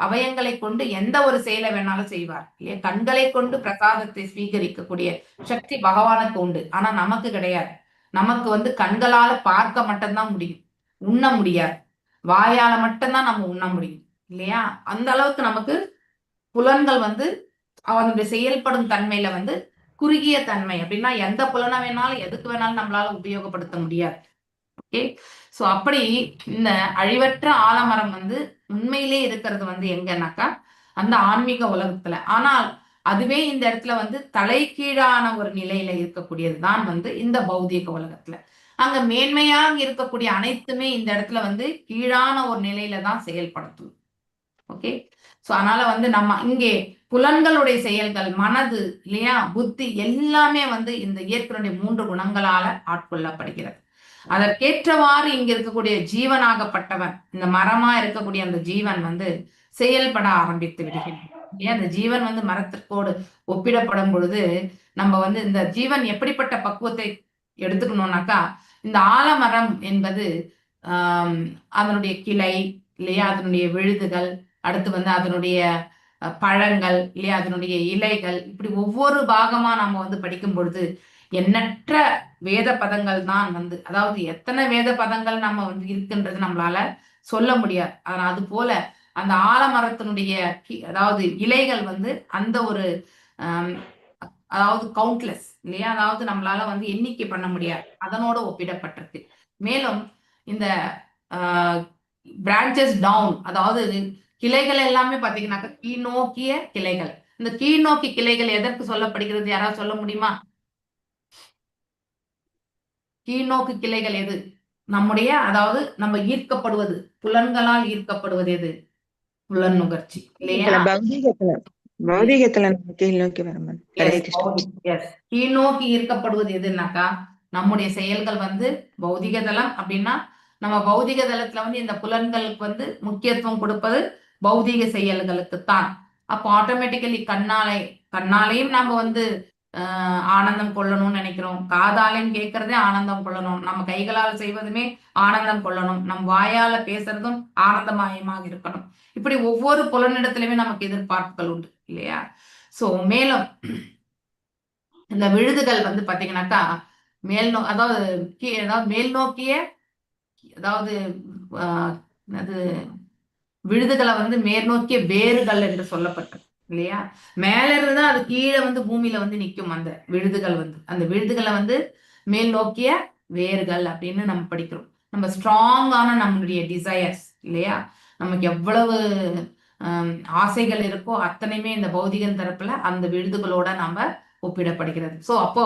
அவயங்களை கொண்டு எந்த ஒரு செயலை வேணாலும் செய்வார் இல்லையா. கண்களை கொண்டு பிரசாதத்தை ஸ்வீகரிக்கக்கூடிய சக்தி பகவானுக்கு உண்டு, ஆனா நமக்கு கிடையாது. நமக்கு வந்து கண்களால பார்க்க மட்டும்தான் முடியும், உண்ண முடியாது. வாயால மட்டும்தான் நம்ம உண்ண முடியும் இல்லையா. அந்த அளவுக்கு நமக்கு புலன்கள் வந்து அவனுடைய செயல்படும் தன்மையில வந்து குறுகிய தன்மை. அப்படின்னா எந்த புலனை வேணாலும் எதுக்கு வேணாலும் நம்மளால உபயோகப்படுத்த முடியாது. ஓகே, சோ அப்படி இந்த அழிவற்ற ஆலமரம் வந்து உண்மையிலே இருக்கிறது வந்து எங்கன்னாக்கா அந்த ஆன்மீக உலகத்துல. ஆனால் அதுவே இந்த இடத்துல வந்து தலைகீழான ஒரு நிலையில இருக்கக்கூடியதுதான் வந்து இந்த பௌதீக உலகத்துல. அங்க மேன்மையாக இருக்கக்கூடிய அனைத்துமே இந்த இடத்துல வந்து கீழான ஒரு நிலையில தான் செயல்படுத்தும். ஓகே, சோ அதனால வந்து நம்ம இங்கே புலன்களுடைய செயல்கள், மனது இல்லையா, புத்தி எல்லாமே வந்து இந்த இயற்கையுடைய 3 குணங்களால ஆட்கொள்ளப்படுகிறது. அதற்கேற்றவாறு இங்க இருக்கக்கூடிய ஜீவனாகப்பட்டவன், இந்த மரமா இருக்கக்கூடிய அந்த ஜீவன் வந்து செயல்பட ஆரம்பித்து விடுகின்றான். இல்லையா, அந்த ஜீவன் வந்து மரத்திற்கோடு ஒப்பிடப்படும் பொழுது நம்ம வந்து இந்த ஜீவன் எப்படிப்பட்ட பக்குவத்தை எடுத்துக்கணும்னாக்கா, இந்த ஆலமரம் என்பது அதனுடைய கிளை இல்லையா, அதனுடைய விழுதுகள், அடுத்து வந்து அதனுடைய பழங்கள் இல்லையா, அதனுடைய இலைகள், இப்படி ஒவ்வொரு பாகமா நம்ம வந்து படிக்கும் பொழுது எண்ணற்ற வேத பதங்கள் தான் வந்து, அதாவது எத்தனை வேத பதங்கள் நம்ம வந்து இருக்கின்றது நம்மளால சொல்ல முடியாது. ஆனா அது போல அந்த ஆலமரத்தினுடைய அதாவது இலைகள் வந்து அந்த ஒரு அதாவது கவுண்ட்லெஸ் இல்லையா, அதாவது நம்மளால வந்து எண்ணிக்கை பண்ண முடியாது, அதனோட ஒப்பிடப்பட்டிருக்கு. மேலும் இந்த பிரான்ச்சஸ் டவுன், அதாவது கிளைகள் எல்லாமே பாத்தீங்கன்னாக்கா கீழ்நோக்கிய கிளைகள். இந்த கீழ்நோக்கி கிளைகள் எதற்கு சொல்லப்படுகிறது, யாராவது சொல்ல முடியுமா? கீழ்நோக்கு கிளைகள் எது? நம்முடைய அதாவது நம்ம ஈர்க்கப்படுவது, புலன்களால் ஈர்க்கப்படுவது எது? புலன் நுகர்ச்சி இல்லையா? பௌதீகத்துல நம்ம கீழ் நோக்கி வர கீழ்நோக்கி ஈர்க்கப்படுவது எதுனாக்கா நம்முடைய செயல்கள் வந்து பௌதிக தளம். அப்படின்னா நம்ம பௌதிக தளத்துல வந்து இந்த புலன்களுக்கு வந்து முக்கியத்துவம் கொடுப்பது பௌதிக செயல்களுக்குத்தான். அப்போ ஆட்டோமேட்டிக்கலி கண்ணாலையும் நம்ம வந்து ஆனந்தம் கொள்ளணும்னு நினைக்கிறோம், காதாலையும் கேட்கறதே ஆனந்தம் கொள்ளணும், நம்ம கைகளால் செய்வதுமே ஆனந்தம் கொள்ளணும், நம் வாயால பேசுறதும் ஆனந்தமயமாக இருக்கணும். இப்படி ஒவ்வொரு புலனிடத்திலுமே நமக்கு எதிர்பார்ப்புகள் உண்டு இல்லையா? சோ மேலும் இந்த விழுதுகள் வந்து பாத்தீங்கன்னாக்கா அதாவது மேல் நோக்கிய அதாவது அது விழுதுகளை வந்து மேற்நோக்கிய வேர்கள் என்று சொல்லப்பட்டது இல்லையா? மேல இருந்துதான் அது கீழே வந்து பூமியில வந்து நிற்கும். அந்த விழுதுகள் வந்து அந்த விழுதுகளை வந்து மேல் நோக்கிய வேர்கள் அப்படின்னு நம்ம படிக்கிறோம். நம்ம ஸ்ட்ராங்கான நம்மளுடைய டிசையர்ஸ் இல்லையா, நமக்கு எவ்வளவு ஆசைகள் இருக்கோ அத்தனையுமே இந்த பௌதிகன் தரப்புல அந்த விழுதுகளோட நம்ம ஒப்பிடப்படுகிறது. சோ அப்போ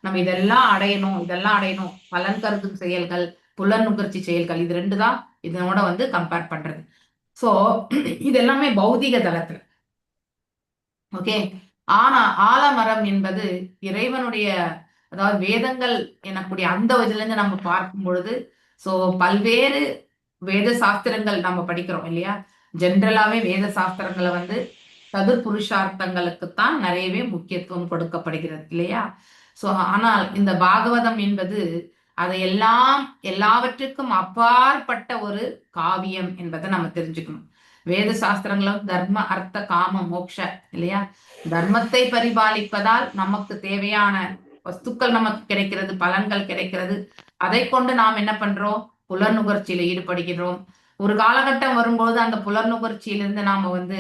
நம்ம இதெல்லாம் அடையணும் பலன் கருதும் செயல்கள், புலன் நுகர்ச்சி செயல்கள், இது 2 தான் இதனோட வந்து கம்பேர் பண்றது. சோ இது எல்லாமே பௌதிக தளத்துல. ஓகே, ஆனா ஆலமரம் என்பது இறைவனுடைய அதாவது வேதங்கள் எனக்கூடிய அந்த இதுல இருந்து நம்ம பார்க்கும் பொழுது, சோ பல்வேறு வேத சாஸ்திரங்கள் நம்ம படிக்கிறோம் இல்லையா? ஜென்ரலாவே வேத சாஸ்திரங்களை வந்து சதுர்புருஷார்த்தங்களுக்குத்தான் நிறையவே முக்கியத்துவம் கொடுக்கப்படுகிறது இல்லையா? சோ ஆனால் இந்த பாகவதம் என்பது எல்லாவற்றுக்கும் அப்பாற்பட்ட ஒரு காவியம் என்பதை நம்ம தெரிஞ்சுக்கணும். வேத சாஸ்திரங்களும் தர்ம அர்த்த காம மோக்ஷ இல்லையா, தர்மத்தை பரிபாலிப்பதால் நமக்கு தேவையான வஸ்துக்கள் நமக்கு கிடைக்கிறது, பலன்கள் கிடைக்கிறது. அதை கொண்டு நாம் என்ன பண்றோம்? புலன் நுகர்ச்சியில ஈடுபடுகிறோம். ஒரு காலகட்டம் வரும்போது அந்த புலன் நுகர்ச்சியிலிருந்து நாம வந்து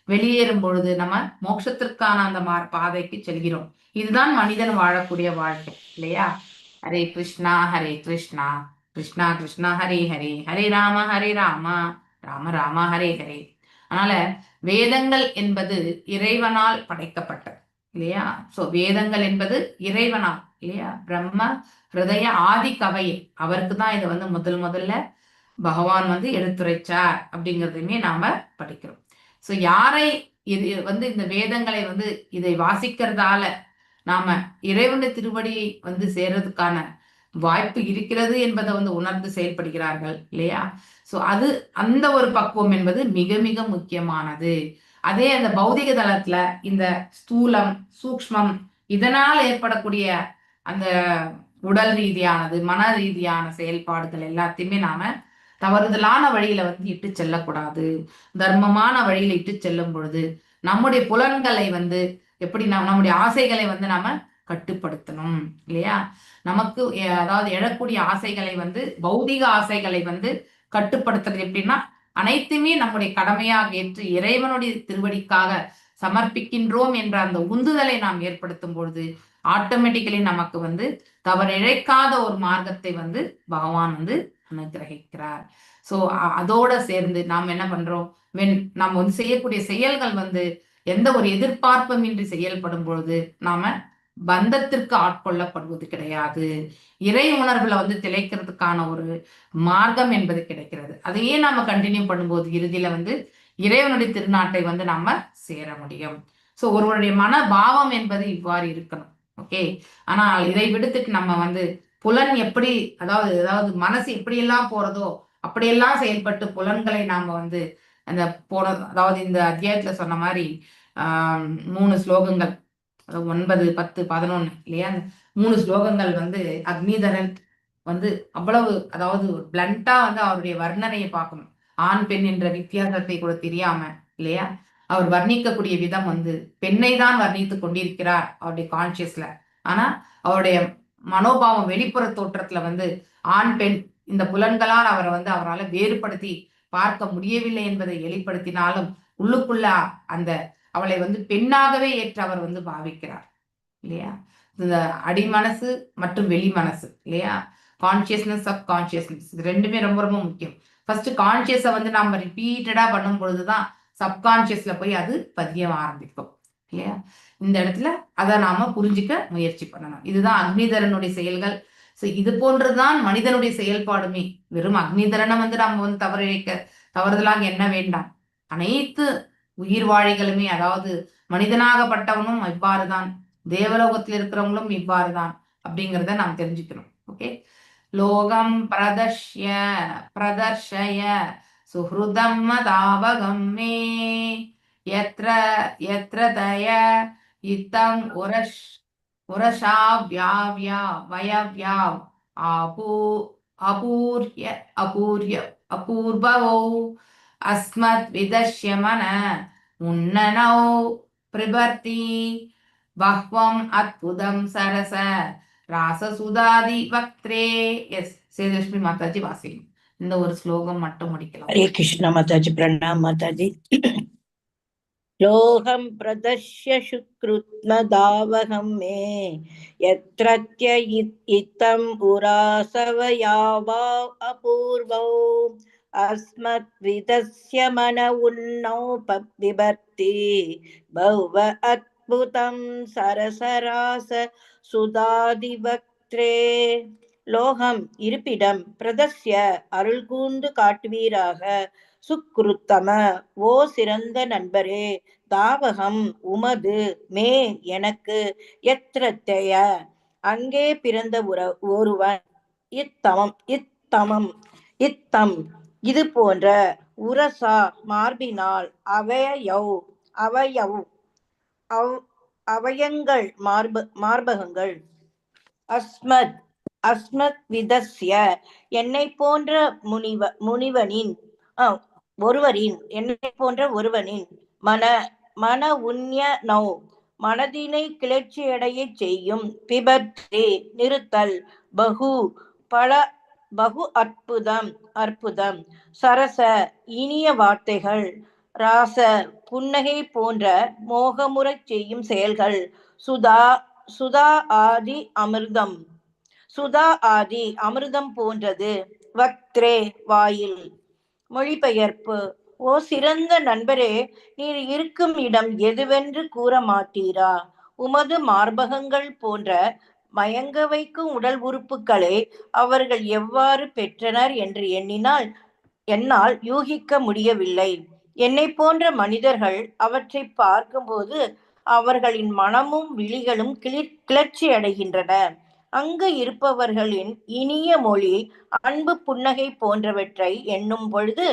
வெளியேறும் பொழுது நம்ம மோட்சத்திற்கான அந்த பாதைக்கு செல்கிறோம். இதுதான் மனிதன் வாழக்கூடிய வாழ்க்கை இல்லையா? ஹரே கிருஷ்ணா கிருஷ்ணா கிருஷ்ணா ஹரே ஹரே, ஹரே ராம ராம ராம ஹரே ஹரே. அதனால வேதங்கள் என்பது இறைவனால் படைக்கப்பட்டது இல்லையா? சோ வேதங்கள் என்பது இறைவனால் இல்லையா, பிரம்ம ஹிருதய ஆதி கவையை அவருக்கு தான் இதை வந்து முதல்ல பகவான் வந்து எடுத்துரைச்சார் அப்படிங்கிறதையுமே நாம படிக்கிறோம். சோ யாரை இது வந்து இந்த வேதங்களை வந்து இதை வாசிக்கிறதால நாம இறைவனுடைய திருவடியை வந்து சேர்றதுக்கான வாய்ப்பு இருக்கிறது என்பதை வந்து உணர்ந்து செயல்படுகிறார்கள் இல்லையா? சோ அந்த ஒரு பக்குவம் என்பது மிக மிக முக்கியமானது. அதே அந்த பௌதிக தளத்துல இந்த ஸ்தூலம் சூக்ஷ்மம் இதனால் ஏற்படக்கூடிய அந்த உடல் ரீதியானது மன ரீதியான செயல்பாடுகள் எல்லாத்தையுமே நாம தவறுதலான வழியில வந்து இட்டு செல்லக்கூடாது. தர்மமான வழியில இட்டு செல்லும் பொழுது நம்முடைய புலன்களை வந்து எப்படி நம்முடைய ஆசைகளை வந்து நாம கட்டுப்படுத்தணும் இல்லையா? நமக்கு அதாவது எழக்கூடிய ஆசைகளை வந்து பௌதிக ஆசைகளை வந்து கட்டுப்படுத்துறது எப்படின்னா, அனைத்துமே நம்முடைய கடமையாக ஏற்று இறைவனுடைய திருவடிக்காக சமர்ப்பிக்கின்றோம் என்ற அந்த உந்துதலை நாம் ஏற்படுத்தும் பொழுது ஆட்டோமேட்டிக்கலி நமக்கு தவறிழைக்காத ஒரு மார்க்கத்தை பகவான் அனுகிரகிக்கிறார். ஸோ அதோட சேர்ந்து நாம் என்ன பண்றோம், நம்ம செய்யக்கூடிய செயல்கள் எந்த ஒரு எதிர்பார்ப்பும் இன்றி செயல்படும் பொழுது நாம பந்தத்திற்கு ஆட்கொள்ளப்படுவது கிடையாது. இறை உணர்வுல திளைக்கிறதுக்கான ஒரு மார்க்கம் என்பது கிடைக்கிறது. அதையே நாம கண்டினியூ பண்ணும்போது இறுதியில இறைவனுடைய திருநாட்டை நாம சேர முடியும். ஸோ ஒருவருடைய மனபாவம் என்பது இவ்வாறு இருக்கணும். ஓகே. ஆனால் இதை விடுத்துட்டு நம்ம புலன் எப்படி, அதாவது மனசு எப்படியெல்லாம் போறதோ அப்படியெல்லாம் செயல்பட்டு புலன்களை நாம அந்த அதாவது இந்த அத்தியாயத்துல சொன்ன மாதிரி 3 ஸ்லோகங்கள் 9, 10, 11 இல்லையா, 3 ஸ்லோகங்கள் அக்னிதரன் அவ்வளவு, அதாவது பிளண்டா அவருடைய வர்ணனையை பார்க்கணும். ஆண் பெண் என்ற வித்தியாசத்தை கூட தெரியாம இல்லையா, அவர் வர்ணிக்கக்கூடிய விதம் பெண்ணை தான் வர்ணித்து கொண்டிருக்கிறார் அவருடைய கான்சியஸ்ல. ஆனா அவருடைய மனோபாவம் வெளிப்புற தோற்றத்துல ஆண் பெண் இந்த புலன்களால் அவரை அவரால் வேறுபடுத்தி பார்க்க முடியவில்லை என்பதை வெளிப்படுத்தினாலும் உள்ளுக்குள்ள அந்த அவளை பெண்ணாகவே ஏற்று அவர் பாவிக்கிறார் இல்லையா. இந்த அடிமனசு மற்றும் வெளி மனசு இல்லையா, கான்சியஸ்னஸ் சப்கான்சியஸ்னஸ், இது ரெண்டுமே ரொம்ப ரொம்ப முக்கியம். ஃபர்ஸ்ட் கான்சியஸை நாம ரிப்பீட்டடா பண்ணும் பொழுதுதான் சப்கான்சியஸ்ல போய் அது பதிய ஆரம்பிக்கும் இல்லையா. இந்த இடத்துல அதை நாம புரிஞ்சுக்க முயற்சி பண்ணணும். இதுதான் அக்னிதரனுடைய செயல்கள். ஸோ இது போன்றதுதான் மனிதனுடைய செயல்பாடுமே. வெறும் அக்னிதரனை நாம தவறுதலாக எண்ண வேண்டாம். அனைத்து உயிர் வாழிகளுமே, அதாவது மனிதனாகப்பட்டவனும் இவ்வாறுதான், தேவலோகத்தில் இருக்கிறவங்களும் இவ்வாறுதான் அப்படிங்கிறத நாம் தெரிஞ்சுக்கணும். ஓகே. லோகம் பிரதர்ஷய சுஹ்ருதம் மதாவகம் மே யத்ர யத்ர தய இத்தம் உரஷாவ்யாவ்யா வயவ்யாவ் அபூர்வோ அஸ்மத் விதஷ்யமன உன்னனோ பிரிபர்த்தி பஹ்வம் அத்புதம் சரச ராசசுதாதி வக்த்ரே. எஸ், சேதுலட்சுமி மாதாஜி வாசிக்கும். இந்த ஒரு ஸ்லோகம் மட்டும் முடிக்கலாம். ஹரே கிருஷ்ண மாதாஜி. பிரணாம் மாதாஜி. லோகம் பிரதஷ்ய சுக்ருத்மதாவகம் மே யத்ரத்ய இத்தம் உராசவயாவா அபூர்வோ அஸ்மத் விதஸ்ய மன உன்னோ பிபர்த்தி பௌவ அத்புதம் சரசராச சுதாதிவக்த்ரே. லோகம் இருப்பிடம், பிரதஸ்ய அருள் கூர்ந்து காட்டுவீராக, சுக்ருத்தம ஓ சிறந்த நண்பரே, தாவகம் உமது, மே எனக்கு, எத்ரத்தய அங்கே பிறந்த ஒருவன், இத்தம் இது போன்ற, உரசா மார்பினால், அவயங்கள் மார்பகங்கள், அஸ்மத் விதஸ்ய என்னை போன்ற முனிவனின் ஒருவரின் மன உன்ய நௌ மனதினை கிளர்ச்சியடைய செய்யும், பிபர்த்தி நிறுத்தல், பகு அற்புதம் சரச இனிய வார்த்தைகள், ராச புன்னகை போன்ற மோகமுறச் செய்யும் செயல்கள், சுதா ஆதி அமிர்தம் போன்றது, வக்த்ரே வாயில். மொழிபெயர்ப்பு. ஓ சிறந்த நண்பரே, நீர் இருக்கும் இடம் எதுவென்று கூற மாட்டீரா? உமது மார்பகங்கள் போன்ற மயங்க வைக்கும் உடல் உறுப்புகளை அவர்கள் எவ்வாறு பெற்றனர் என்று என்னால் யூகிக்க முடியவில்லை. என்னை போன்ற மனிதர்கள் அவற்றை பார்க்கும்போது அவர்களின் மனமும் விழிகளும் கிளர்ச்சி அடைகின்றன. அங்கு இருப்பவர்களின் இனிய மொழி, அன்பு, புன்னகை போன்றவற்றை எண்ணும் பொழுது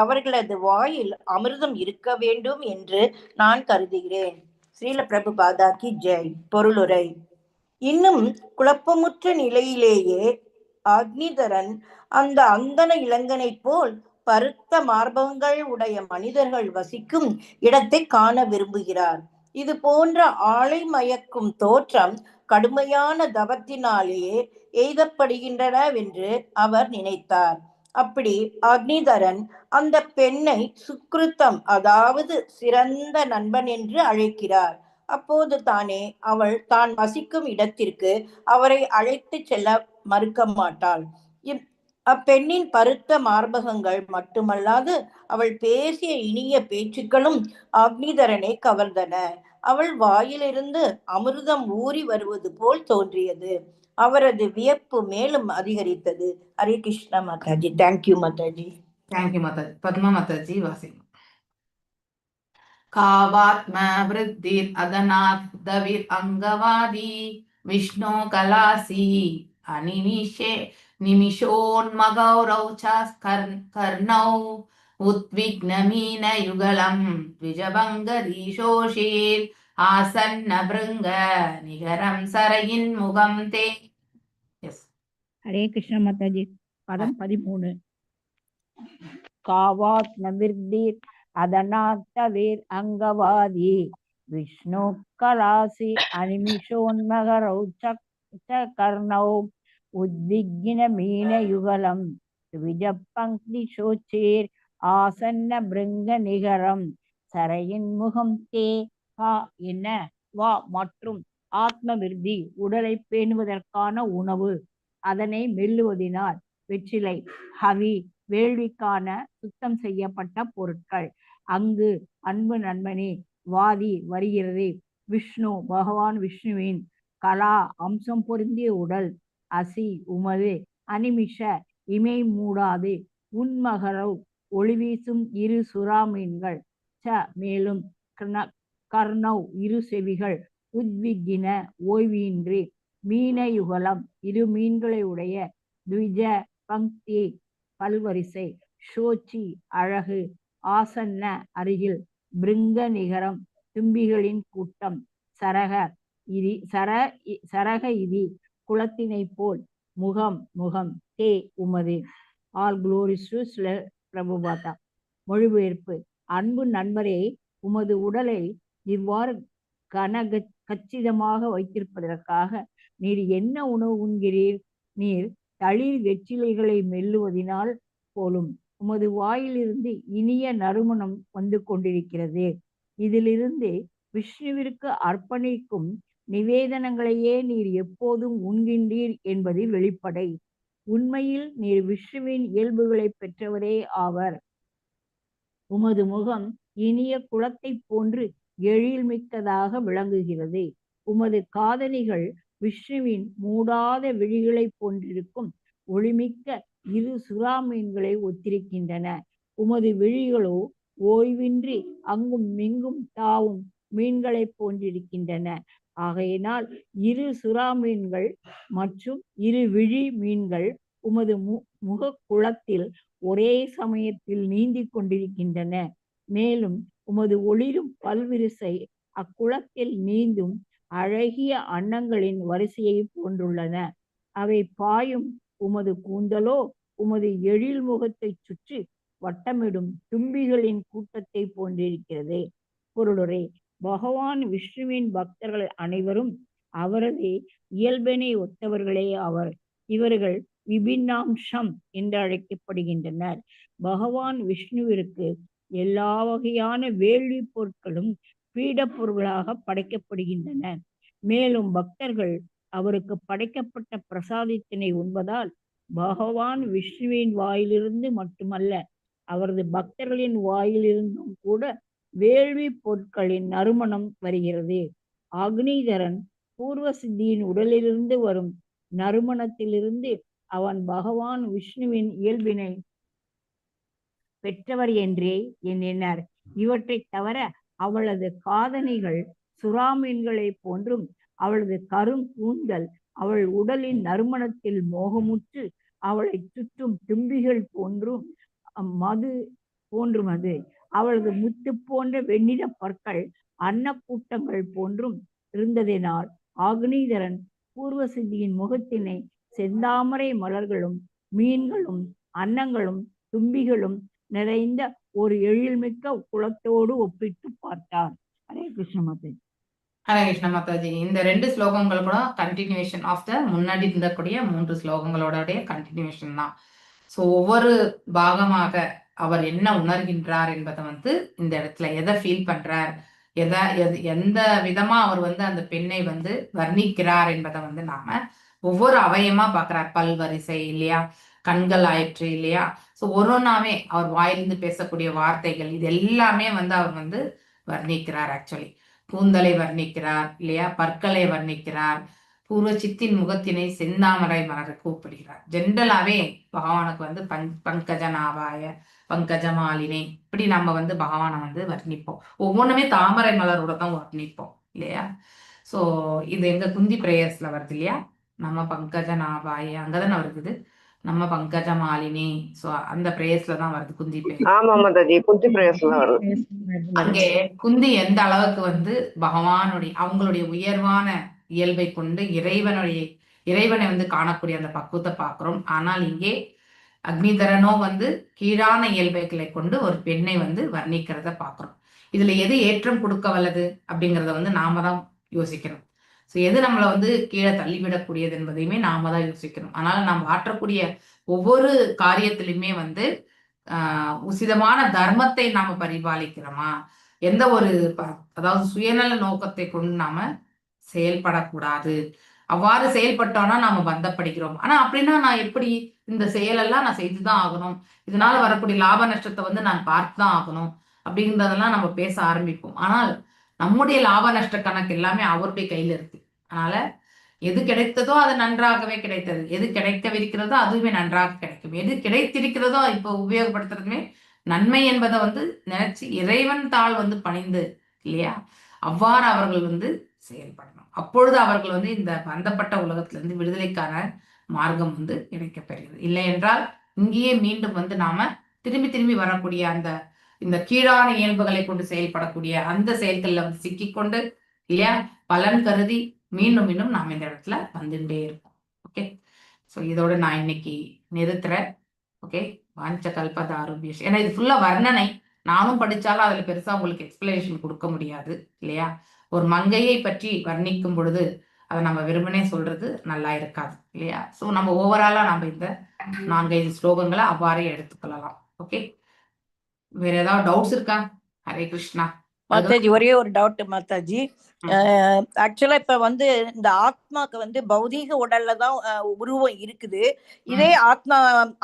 அவர்களது வாயில் அமிர்தம் இருக்க வேண்டும் என்று நான் கருதுகிறேன். ஸ்ரீல பிரபுபாதா கி ஜெய். பொருளுரை. இன்னும் குழப்பமுற்ற நிலையிலேயே அக்னிதரன் அந்த அந்தன இளைஞனைப் போல் பருத்த மார்பகங்கள் உடைய மனிதர்கள் வசிக்கும் இடத்தை காண விரும்புகிறார். இது போன்ற ஆளை மயக்கும் தோற்றம் கடுமையான தவத்தினாலேயே எய்தப்படுகின்றனவென்று அவர் நினைத்தார். அப்படி அக்னிதரன் அந்த பெண்ணை சுக்ருத்தம், அதாவது சிறந்த நண்பன் என்று அழைக்கிறார். அப்போது தானே அவள் தான் வசிக்கும் இடத்திற்கு அவரை அழைத்து செல்ல மறுக்க மாட்டாள். அப்பெண்ணின் பருத்த மார்பகங்கள் மட்டுமல்லாது அவள் பேசிய இனிய பேச்சுக்களும் அக்னிதரனை கவர்ந்தன. அவள் வாயிலிருந்து அமிர்தம் ஊறி வருவது போல் தோன்றியது. அவரது வியப்பு மேலும் அதிகரித்தது. ஹரே கிருஷ்ணா மாதாஜி. தேங்க்யூ மாதாஜி. தேங்க்யூ மாதாஜி. பத்மா மாதாஜி வாசிங்க. காவாத்ம விருத்திர் அதனாத் தவிர் அங்கவாதி விஷ்ணு கலாசி அனிமிஷே நிமிஷோன்மகௌரௌ கர்ணௌ உத்விக்னமீன யுகலம் த்விஜபங்கரீஷோஷீர் ஆசன்ன பிருங்க நிகரம் சரையின் முகம் தே. எஸ். ஹரே கிருஷ்ண மாதாஜி. பதம் 13. காவாத் நபிர்தீர் அதனாத்தவீர் அங்கவாதி விஷ்ணு கலாசி அனிமிஷோன்மகரௌ கர்ணௌ உத்விக்ன மீன யுகலம் த்விஜபங்கி சோச்சீர் ஆசன்ன பிருங்க நிகரம் சரையின் முகம் தே. கா என்ன, வா மற்றும் ஆத்ம விருத்தி உடலை பேணுவதற்கான உணவு, அதனை மெல்லுவதினால் வெற்றிலை, ஹவி வேள்விக்கான சுத்தம் செய்யப்பட்ட பொருட்கள். அங்கு அன்பு நண்பனே வாதி வருகிறது. விஷ்ணு பகவான் விஷ்ணுவின் கலா அம்சம் பொருந்திய உடல், அசி உமது, அனிமிஷ இமை மூடாது, உன்மகரவ் ஒளிவீசும் இரு சுறா மீன்கள், ச மேலும் கர்ணவ் இரு செவிகள், உத்விக்கின ஓய்வின்றி, மீன யுகலம் இரு மீன்களை உடைய, த்விஜ பங்கி பல்வரிசை, ஷோச்சி அழகு, ஆசன்ன அருகில், பிருங்க நிகரம் தும்பிகளின் கூட்டம், சரக இதி குளத்தினை போல், முகம் முகம், தே உமது. All glories to Prabhupada. மொழிபெயர்ப்பு. அன்பு நண்பரே, உமது உடலை இவ்வாறு கச்சிதமாக வைத்திருப்பதற்காக நீர் என்ன உணவு உண்கிறீர்? நீர் தளிர் வெற்றிலைகளை மெல்லுவதினால் போலும் உமது வாயிலிருந்து இனிய நறுமணம் வந்து கொண்டிருக்கிறது. இதிலிருந்து விஷ்ணுவிற்கு அர்ப்பணிக்கும் நிவேதனங்களையே நீர் எப்போதும் உண்கின்றீர் என்பது வெளிப்படை. உண்மையில் நீர் விஷ்ணுவின் இயல்புகளை பெற்றவரே ஆவர். உமது முகம் இனிய குளத்தை போன்று எழில்மிக்கதாக விளங்குகிறது. உமது காதணிகள் விஷ்ணுவின் மூடாத விழிகளை போன்றிருக்கும் ஒளிமிக்க இரு சுறா மீன்களை ஒத்திருக்கின்றன. உமது விழிகளோ ஓய்வின்றி அங்கும் மிங்கும் தாவும் மீன்களை போன்றிருக்கின்றன. ஆகையினால் இரு சுறா மீன்கள் மற்றும் இரு விழி மீன்கள் உமது முக குளத்தில் ஒரே சமயத்தில் நீந்தி கொண்டிருக்கின்றன. மேலும் உமது ஒளிரும் பல்விரிசை அக்குளத்தில் நீந்தும் அழகிய அன்னங்களின் வரிசையை போன்றுள்ளன. அவை பாயும் உமது கூந்தலோ உமது எழில் முகத்தை சுற்றி வட்டமிடும் தும்பிகளின் கூட்டத்தை போன்றிருக்கிறது. பொருளுரை. பகவான் விஷ்ணுவின் பக்தர்கள் அனைவரும் அவரது இயல்பினை ஒத்தவர்களே ஆவர். இவர்கள் விபின்னாம்சம் என்று அழைக்கப்படுகின்றனர். பகவான் விஷ்ணுவிற்கு எல்லா வகையான வேள்வி பொருட்களும் பீடப் பொருள்களாக படைக்கப்படுகின்றன. மேலும் பக்தர்கள் அவருக்கு படைக்கப்பட்ட பிரசாதத்தினை உண்பதால் பகவான் விஷ்ணுவின் வாயிலிருந்து மட்டுமல்ல, அவரது பக்தர்களின் வாயிலிருந்தும் கூட வேள்வி பொருட்களின் நறுமணம் வருகிறது. அக்னிதரன் பூர்வ சித்தியின் உடலிலிருந்து வரும் நறுமணத்திலிருந்து அவன் பகவான் விஷ்ணுவின் இயல்பினை பெற்றவர் என்றே எண்ணினர். இவற்றை தவிர அவளது காதணிகள் சுறாமீன்களை போன்றும், அவளது கரும் கூந்தல் அவள் உடலின் நறுமணத்தில் மோகமுற்று அவளை சுற்றும் தும்பிகள் போன்றும் மது அவளது முத்து போன்ற வெண்ணிற பற்கள் அன்னக்கூட்டங்கள் போன்றும் இருந்ததினால் அக்னிதரன் பூர்வ சித்தியின் முகத்தினை செந்தாமரை மலர்களும் மீன்களும் அன்னங்களும் தும்பிகளும் நிறைந்த ஒரு எழில்மிக்க குளத்தோடு ஒப்பிட்டு பார்த்தார். ஹரே கிருஷ்ண மாதாஜி. ஹரே கிருஷ்ண மாதாஜி. இந்த 2 ஸ்லோகங்கள் கூட கண்டினியூஷன் ஆஃப் த முன்னாடி இருந்தக்கூடிய 3 ஸ்லோகங்களோட கண்டினியூஷன் தான். ஸோ ஒவ்வொரு பாகமாக அவர் என்ன உணர்கின்றார் என்பதை வந்து இந்த இடத்துல எதை ஃபீல் பண்றார், எந்த விதமா அவர் வந்து அந்த பெண்ணை வந்து வர்ணிக்கிறார் என்பதை வந்து நாம ஒவ்வொரு அவயமா பார்க்கிறார். பல் வரிசை இல்லையா, கண்கள் ஆயிற்று இல்லையா. ஸோ ஒன்னொன்னாவே அவர் வாயிலிருந்து பேசக்கூடிய வார்த்தைகள் இது எல்லாமே வந்து அவர் வந்து வர்ணிக்கிறார். ஆக்சுவலி கூந்தலை வர்ணிக்கிறார் இல்லையா, பற்களை வர்ணிக்கிறார், பூர்வ சித்தின் முகத்தினை செந்தாமரை மலருக்கு ஒப்பிடுகிறார். ஜென்ரலாவே பகவானுக்கு வந்து பங்கஜநாபாய பங்கஜமாலினே இப்படி நம்ம வந்து பகவானை வந்து வர்ணிப்போம். ஒவ்வொன்றுமே தாமரை மலரோட தான் வர்ணிப்போம் இல்லையா. ஸோ இது எங்க குந்தி பிரேயர்ஸ்ல வருது இல்லையா, நம்ம பங்கஜநாபாய அங்கதானே வருது, நம்ம பங்கஜமாலினி. ஸோ அந்த பிரேயர்ஸ்ல தான் வருது குந்தி பிரேயர். ஆமா மாதாஜி, குந்தி பிரேயர்ஸ்ல வருது. அங்கே குந்தி எந்த அளவுக்கு வந்து பகவானுடைய அவங்களுடைய உயர்வான இயல்பை கொண்டு இறைவனை வந்து காணக்கூடிய அந்த பக்குவத்தை பார்க்கிறோம். ஆனால் இங்கே அக்னிதரனோ வந்து கீழான இயல்பைகளை கொண்டு ஒரு பெண்ணை வந்து வர்ணிக்கிறத பார்க்கிறோம். இதுல எது ஏற்றம் கொடுக்க வல்லது அப்படிங்கிறத வந்து நாம தான் யோசிக்கணும். ஸோ எது நம்மளை வந்து கீழே தள்ளிவிடக்கூடியது என்பதையுமே நாம தான் யோசிக்கணும். அதனால நாம் ஆற்றக்கூடிய ஒவ்வொரு காரியத்திலுமே வந்து உசிதமான தர்மத்தை நாம பரிபாலிக்கிறோமா, எந்த ஒரு அதாவது சுயநல நோக்கத்தை கொண்டு நாம செயல்படக்கூடாது. அவ்வாறு செயல்பட்டோம்னா நாம பந்தப்படுகிறோம். ஆனா அப்படின்னா நான் எப்படி இந்த செயலெல்லாம் நான் செய்துதான் ஆகணும், இதனால வரக்கூடிய லாப நஷ்டத்தை வந்து நான் பார்த்துதான் ஆகணும் அப்படிங்கிறதெல்லாம் நம்ம பேச ஆரம்பிப்போம். ஆனால் நம்முடைய லாப நஷ்ட கணக்கு எல்லாமே அவருடைய கையில இருக்கு. அதனால எது கிடைத்ததோ அது நன்றாகவே கிடைத்தது, எது கிடைக்கவிருக்கிறதோ அதுவுமே நன்றாக கிடைக்கும், எது கிடைத்திருக்கிறதோ இப்போ உபயோகப்படுத்துறதுமே நன்மை என்பதை வந்து நினைச்சு இறைவன் தாள் வந்து பணிந்து இல்லையா, அவ்வாறு அவர்கள் வந்து செயல்படணும். அப்பொழுது அவர்கள் வந்து இந்த பந்தப்பட்ட உலகத்திலிருந்து விடுதலைக்கான மார்க்கம் வந்து கிடைக்கப்பெறுகிறது. இல்லை என்றால் இங்கேயே மீண்டும் வந்து நாம திரும்பி வரக்கூடிய இந்த கீழான இயல்புகளை கொண்டு செயல்படக்கூடிய அந்த செயல்கள்ல வந்து சிக்கிக்கொண்டு இல்லையா பலன் கருதி மீண்டும் நாம இந்த இடத்துல வந்துட்டே இருக்கோம். ஓகே, ஸோ இதோட நான் இன்னைக்கு நிறுத்துறேன். ஓகே, வாஞ்ச கல்பதாருபியஸ். ஏன்னா இது ஃபுல்லா வர்ணனை, நானும் படிச்சாலும் அதுல பெருசா உங்களுக்கு எக்ஸ்பிளனேஷன் கொடுக்க முடியாது இல்லையா. ஒரு மங்கையை பற்றி வர்ணிக்கும் பொழுது அதை நம்ம வெறுமனே சொல்றது நல்லா இருக்காது இல்லையா. ஸோ நம்ம ஓவராலா நம்ம இந்த 4-5 ஸ்லோகங்களை அவ்வாறே எடுத்துக்கொள்ளலாம். ஓகே, வேற ஏதாவது டவுட்ஸ் இருக்கா? ஹரே கிருஷ்ணா. மாதாஜி, ஒரே ஒரு டவுட் மாதாஜி. ஆக்சுவலா இப்ப வந்து இந்த ஆத்மாக்கு வந்து பௌதீக உடல்ல தான் உருவம் இருக்குது. இதே ஆத்மா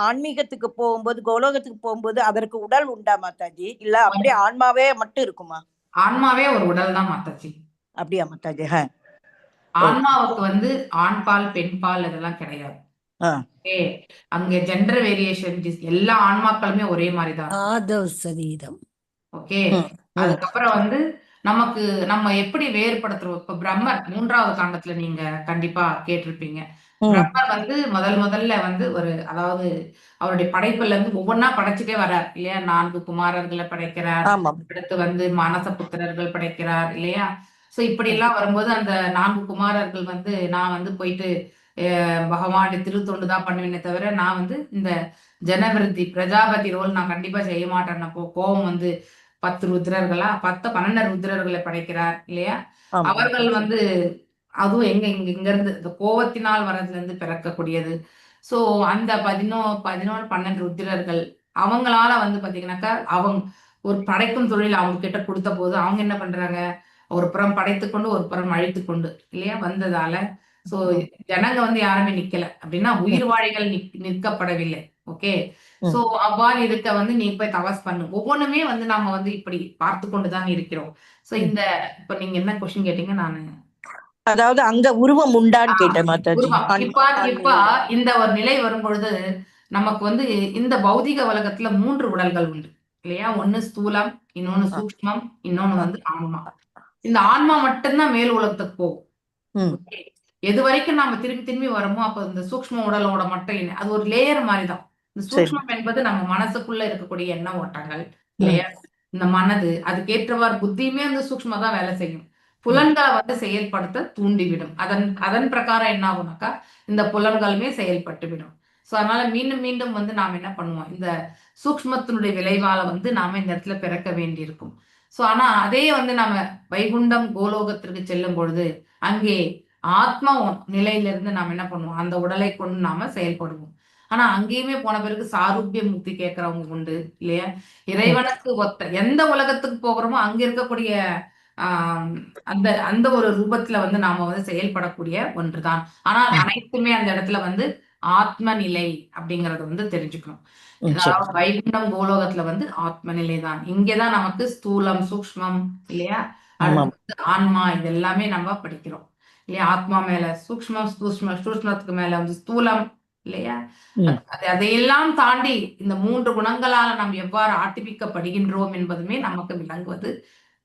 ஆன்மீகத்துக்கு போகும்போது, கோலோகத்துக்கு போகும்போது அதற்கு உடல் உண்டா மாதாஜி, இல்ல அப்படியே ஆன்மாவே மட்டும் இருக்குமா? ஆன்மாவே ஒரு உடல் தான் மாதாஜி. அப்படியா மாதாஜி? ஆன்மாவுக்கு வந்து ஆண் பால் பெண் பால் இதெல்லாம் கிடையாது. அங்க ஜெண்டர் வேரியேஷன், எல்லா ஆன்மாக்களுமே ஒரே மாதிரிதான். ஓகே, அதுக்கப்புறம் வந்து நமக்கு நம்ம எப்படி வேறுபடுத்துறோம். இப்ப பிரம்மர் 3வது காண்டத்துல நீங்க கண்டிப்பா கேட்டிருப்பீங்க. பிரம்மர் வந்து முதல்ல வந்து அதாவது அவருடைய படைப்புல இருந்து ஒவ்வொன்னா படைச்சுட்டே வர்றார் இல்லையா. 4 குமாரர்களை படைக்கிறார், அடுத்து வந்து மானச புத்திரர்கள் படைக்கிறார் இல்லையா. சோ இப்படி எல்லாம் வரும்போது அந்த 4 குமாரர்கள் வந்து நான் வந்து போயிட்டு பகவானுடைய திருத்தொண்டு தான் பண்ணுவேனே தவிர நான் வந்து இந்த ஜனவிருத்தி பிரஜாபதி ரோல் நான் கண்டிப்பா செய்ய மாட்டேன். கோபம் வந்து 10 ருத்ரர்களா 12 ருத்ரர்களை படைக்கிறார் இல்லையா. அவர்கள் வந்து அதுவும் இங்க இருந்து இந்த கோபத்தினால் வர்றதுல இருந்து பிறக்கக்கூடியது. சோ அந்த 12 ருத்ரர்கள் அவங்களால வந்து பாத்தீங்கன்னாக்கா அவங்க ஒரு படைக்கும் தொழில் அவங்க கிட்ட கொடுத்த போது அவங்க என்ன பண்றாங்க, ஒரு புறம் படைத்து கொண்டு ஒரு புறம் அழித்து கொண்டு இல்லையா வந்ததால சோ ஜனங்க வந்து யாருமே நிக்கல அப்படின்னா உயிர் வாழிகள் நிற்கப்படவில்லை. ஓகே, சோ அவ்வாறு இருக்க வந்து நீ போய் தவஸ் பண்ணு. ஒவ்வொன்றுமே வந்து நாம வந்து இப்படி பார்த்து கொண்டுதான் இருக்கிறோம். சோ இந்த இப்ப நீங்க என்ன கொஸ்டின் கேட்டீங்க? நானு அதாவது அங்க உருவம் உண்டான்னு கேட்டேன் மாதாஜி. இப்ப இந்த ஒரு நிலை வரும் பொழுது நமக்கு வந்து இந்த பௌதிக உலகத்துல 3 உடல்கள் உண்டு இல்லையா. ஒண்ணு ஸ்தூலம், இன்னொன்னு சூக்ஷ்மம், இன்னொன்னு வந்து ஆன்மா. இந்த ஆன்மா மட்டும்தான் மேல் உலகத்துக்கு போகும். எது வரைக்கும் நாம திரும்பி வரமோ அப்ப இந்த சூக்ஷ்ம உடலோட மட்டும் அது ஒரு லேயர் மாதிரிதான். இந்த சூக்ஷ்மம் என்பது நம்ம மனசுக்குள்ள இருக்கக்கூடிய எண்ண ஓட்டங்கள் இல்லையா. இந்த மனது அதுக்கேற்றவாறு புத்தியுமே அந்த சூக்ஷ்ம தான் வேலை செய்யும். புலன்களை வந்து செயல்படுத்த தூண்டிவிடும். அதன் பிரகாரம் என்ன ஆகும்னாக்கா இந்த புலன்களுமே செயல்பட்டு விடும். சோ அதனால மீண்டும் வந்து நாம என்ன பண்ணுவோம், இந்த சூக்ஷ்மத்தினுடைய விளைவால வந்து நாம இந்த இடத்துல பிறக்க வேண்டி இருக்கும். சோ ஆனா அதே வந்து நாம வைகுண்டம் கோலோகத்திற்கு செல்லும் பொழுது அங்கே ஆத்மா நிலையிலிருந்து நாம் என்ன பண்ணுவோம், அந்த உடலை கொண்டு நாம செயல்படுவோம். ஆனா அங்கேயுமே போன பிறகு சாரூபிய முக்தி கேட்கறவங்க உண்டு இல்லையா? இறைவனுக்கு ஒத்த எந்த உலகத்துக்கு போகிறோமோ அங்க இருக்கக்கூடிய ஆஹ் அந்த அந்த ஒரு ரூபத்துல வந்து நாம வந்து செயல்படக்கூடிய ஒன்றுதான். ஆனால் அனைத்துமே அந்த இடத்துல வந்து ஆத்ம நிலை அப்படிங்கறது வந்து தெரிஞ்சுக்கணும். அதாவது வைகுண்டம் கோலோகத்துல வந்து ஆத்ம நிலை தான். இங்கதான் நமக்கு ஸ்தூலம் சூக்ஷ்மம் இல்லையா, அடுத்து ஆன்மா, இது எல்லாமே நம்ம படிக்கிறோம் இல்லையா? ஆத்மா மேல சூக்ஷ்மம், சூக்ஷ்மத்துக்கு மேல வந்து ஸ்தூலம் இல்லையா? அதையெல்லாம் தாண்டி இந்த 3 குணங்களால நாம் எவ்வாறு ஆட்டிவிக்கப்படுகின்றோம் என்பதுமே நமக்கு விளங்குவது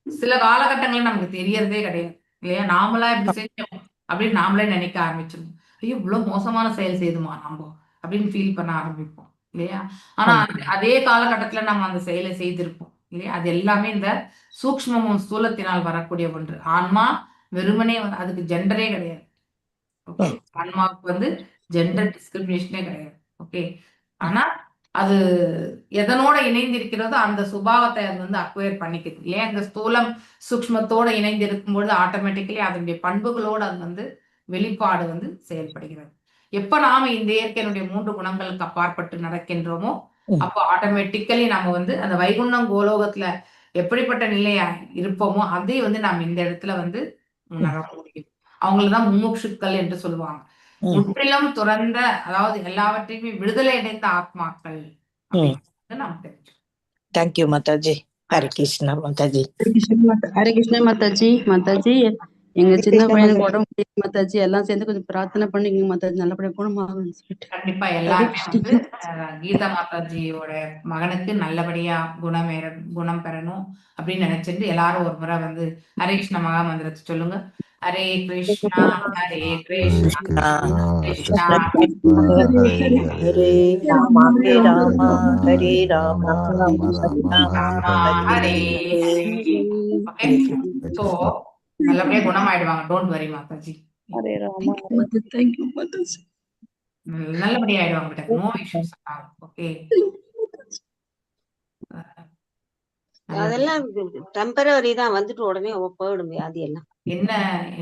சில காலகட்டங்கள்ல நமக்கு தெரியறதே கிடையாது இல்லையா? நாமளா இப்படி செஞ்சோம் அப்படின்னு நாமளே நினைக்க ஆரம்பிச்சிருவோம். ஐயோ இவ்வளவு மோசமான செயல் செய்துமா நம்ம அப்படின்னு ஃபீல் பண்ண ஆரம்பிப்போம் இல்லையா? ஆனா அதே காலகட்டத்துல நம்ம அந்த செயலை செய்திருப்போம் இல்லையா? அது எல்லாமே இந்த சூக்ஷ்மமும் ஸ்தூலத்தினால் வரக்கூடிய ஒன்று. ஆன்மா வெறுமனே அதுக்கு ஜெண்டரே கிடையாது. ஓகே, ஆன்மாவுக்கு வந்து ஜெண்டர் டிஸ்கிரிமினேஷனே கிடையாது. ஓகே, ஆனா அது எதனோட இணைந்து இருக்கிறதோ அந்த சுபாவத்தை அது வந்து அக்வயர் பண்ணிக்குது இல்லையா? இந்த ஸ்தூலம் சூக்ஷ்மத்தோட இணைந்து இருக்கும்பொழுது ஆட்டோமேட்டிக்கலி அதனுடைய பண்புகளோடு அது வந்து வெளிப்பாடு வந்து செயல்படுகிறது. எப்ப நாம இந்த இயற்கையினுடைய 3 குணங்களுக்கு அப்பாற்பட்டு நடக்கின்றோமோ அப்போ ஆட்டோமேட்டிக்கலி நம்ம வந்து அந்த வைகுண்டம் கோலோகத்துல எப்படிப்பட்ட நிலையா இருப்போமோ அதை வந்து நாம் இந்த இடத்துல வந்து உணர முடியும். அவங்களதான் முமுட்சுக்கள் என்று சொல்லுவாங்க. முற்றிலும் துறந்த, அதாவது எல்லாவற்றையுமே விடுதலை அடைந்த ஆத்மாக்கள் அப்படின்னு நாம் தெரிஞ்சோம். தேங்க்யூ மாதாஜி. ஹரே கிருஷ்ணா மாதாஜி. ஹரே கிருஷ்ணா மாதாஜி. மாதாஜி, எங்க ஹரே சின்ன கிருஷ்ணா பையனுக்கு மாதாஜி. உடம்பு முடியல மாதாஜி. எல்லாம் சேர்ந்து கொஞ்சம் பிரார்த்தனை பண்ணிக்கங்க மாதாஜி, நல்லபடியா குணமாகும்னு சொல்லிட்டு. கண்டிப்பா ஹரே எல்லாருமே வந்து கிருஷ்ணா. கீதா மாதாஜியோட மகனுக்கு நல்லபடியா குணம் பெறணும் அப்படின்னு நினைச்சிட்டு எல்லாரும் ஒரு முறை வந்து ஹரே கிருஷ்ண மகா மந்திரத்தை சொல்லுங்க. ஹரே கிருஷ்ணா ஹரே கிருஷ்ணா கிருஷ்ணா ஹரே ராமா ஹரே ராமா ஹரே ராமா ராமா ஹரே ஹரே. ஓகே, சோ நல்லபடியா குணமாயிடுவாங்க. டோன்ட் வரி மாதாஜி, ஹரே ராமா. தேங்க்யூ மாதாஜி. நல்லபடியா ஆயிடுவாங்க. No issues. ஓகே, அதெல்லாம் டெம்பரவரி தான், வந்துட்டு உடனே போயிடும் வியாதி எல்லாம்.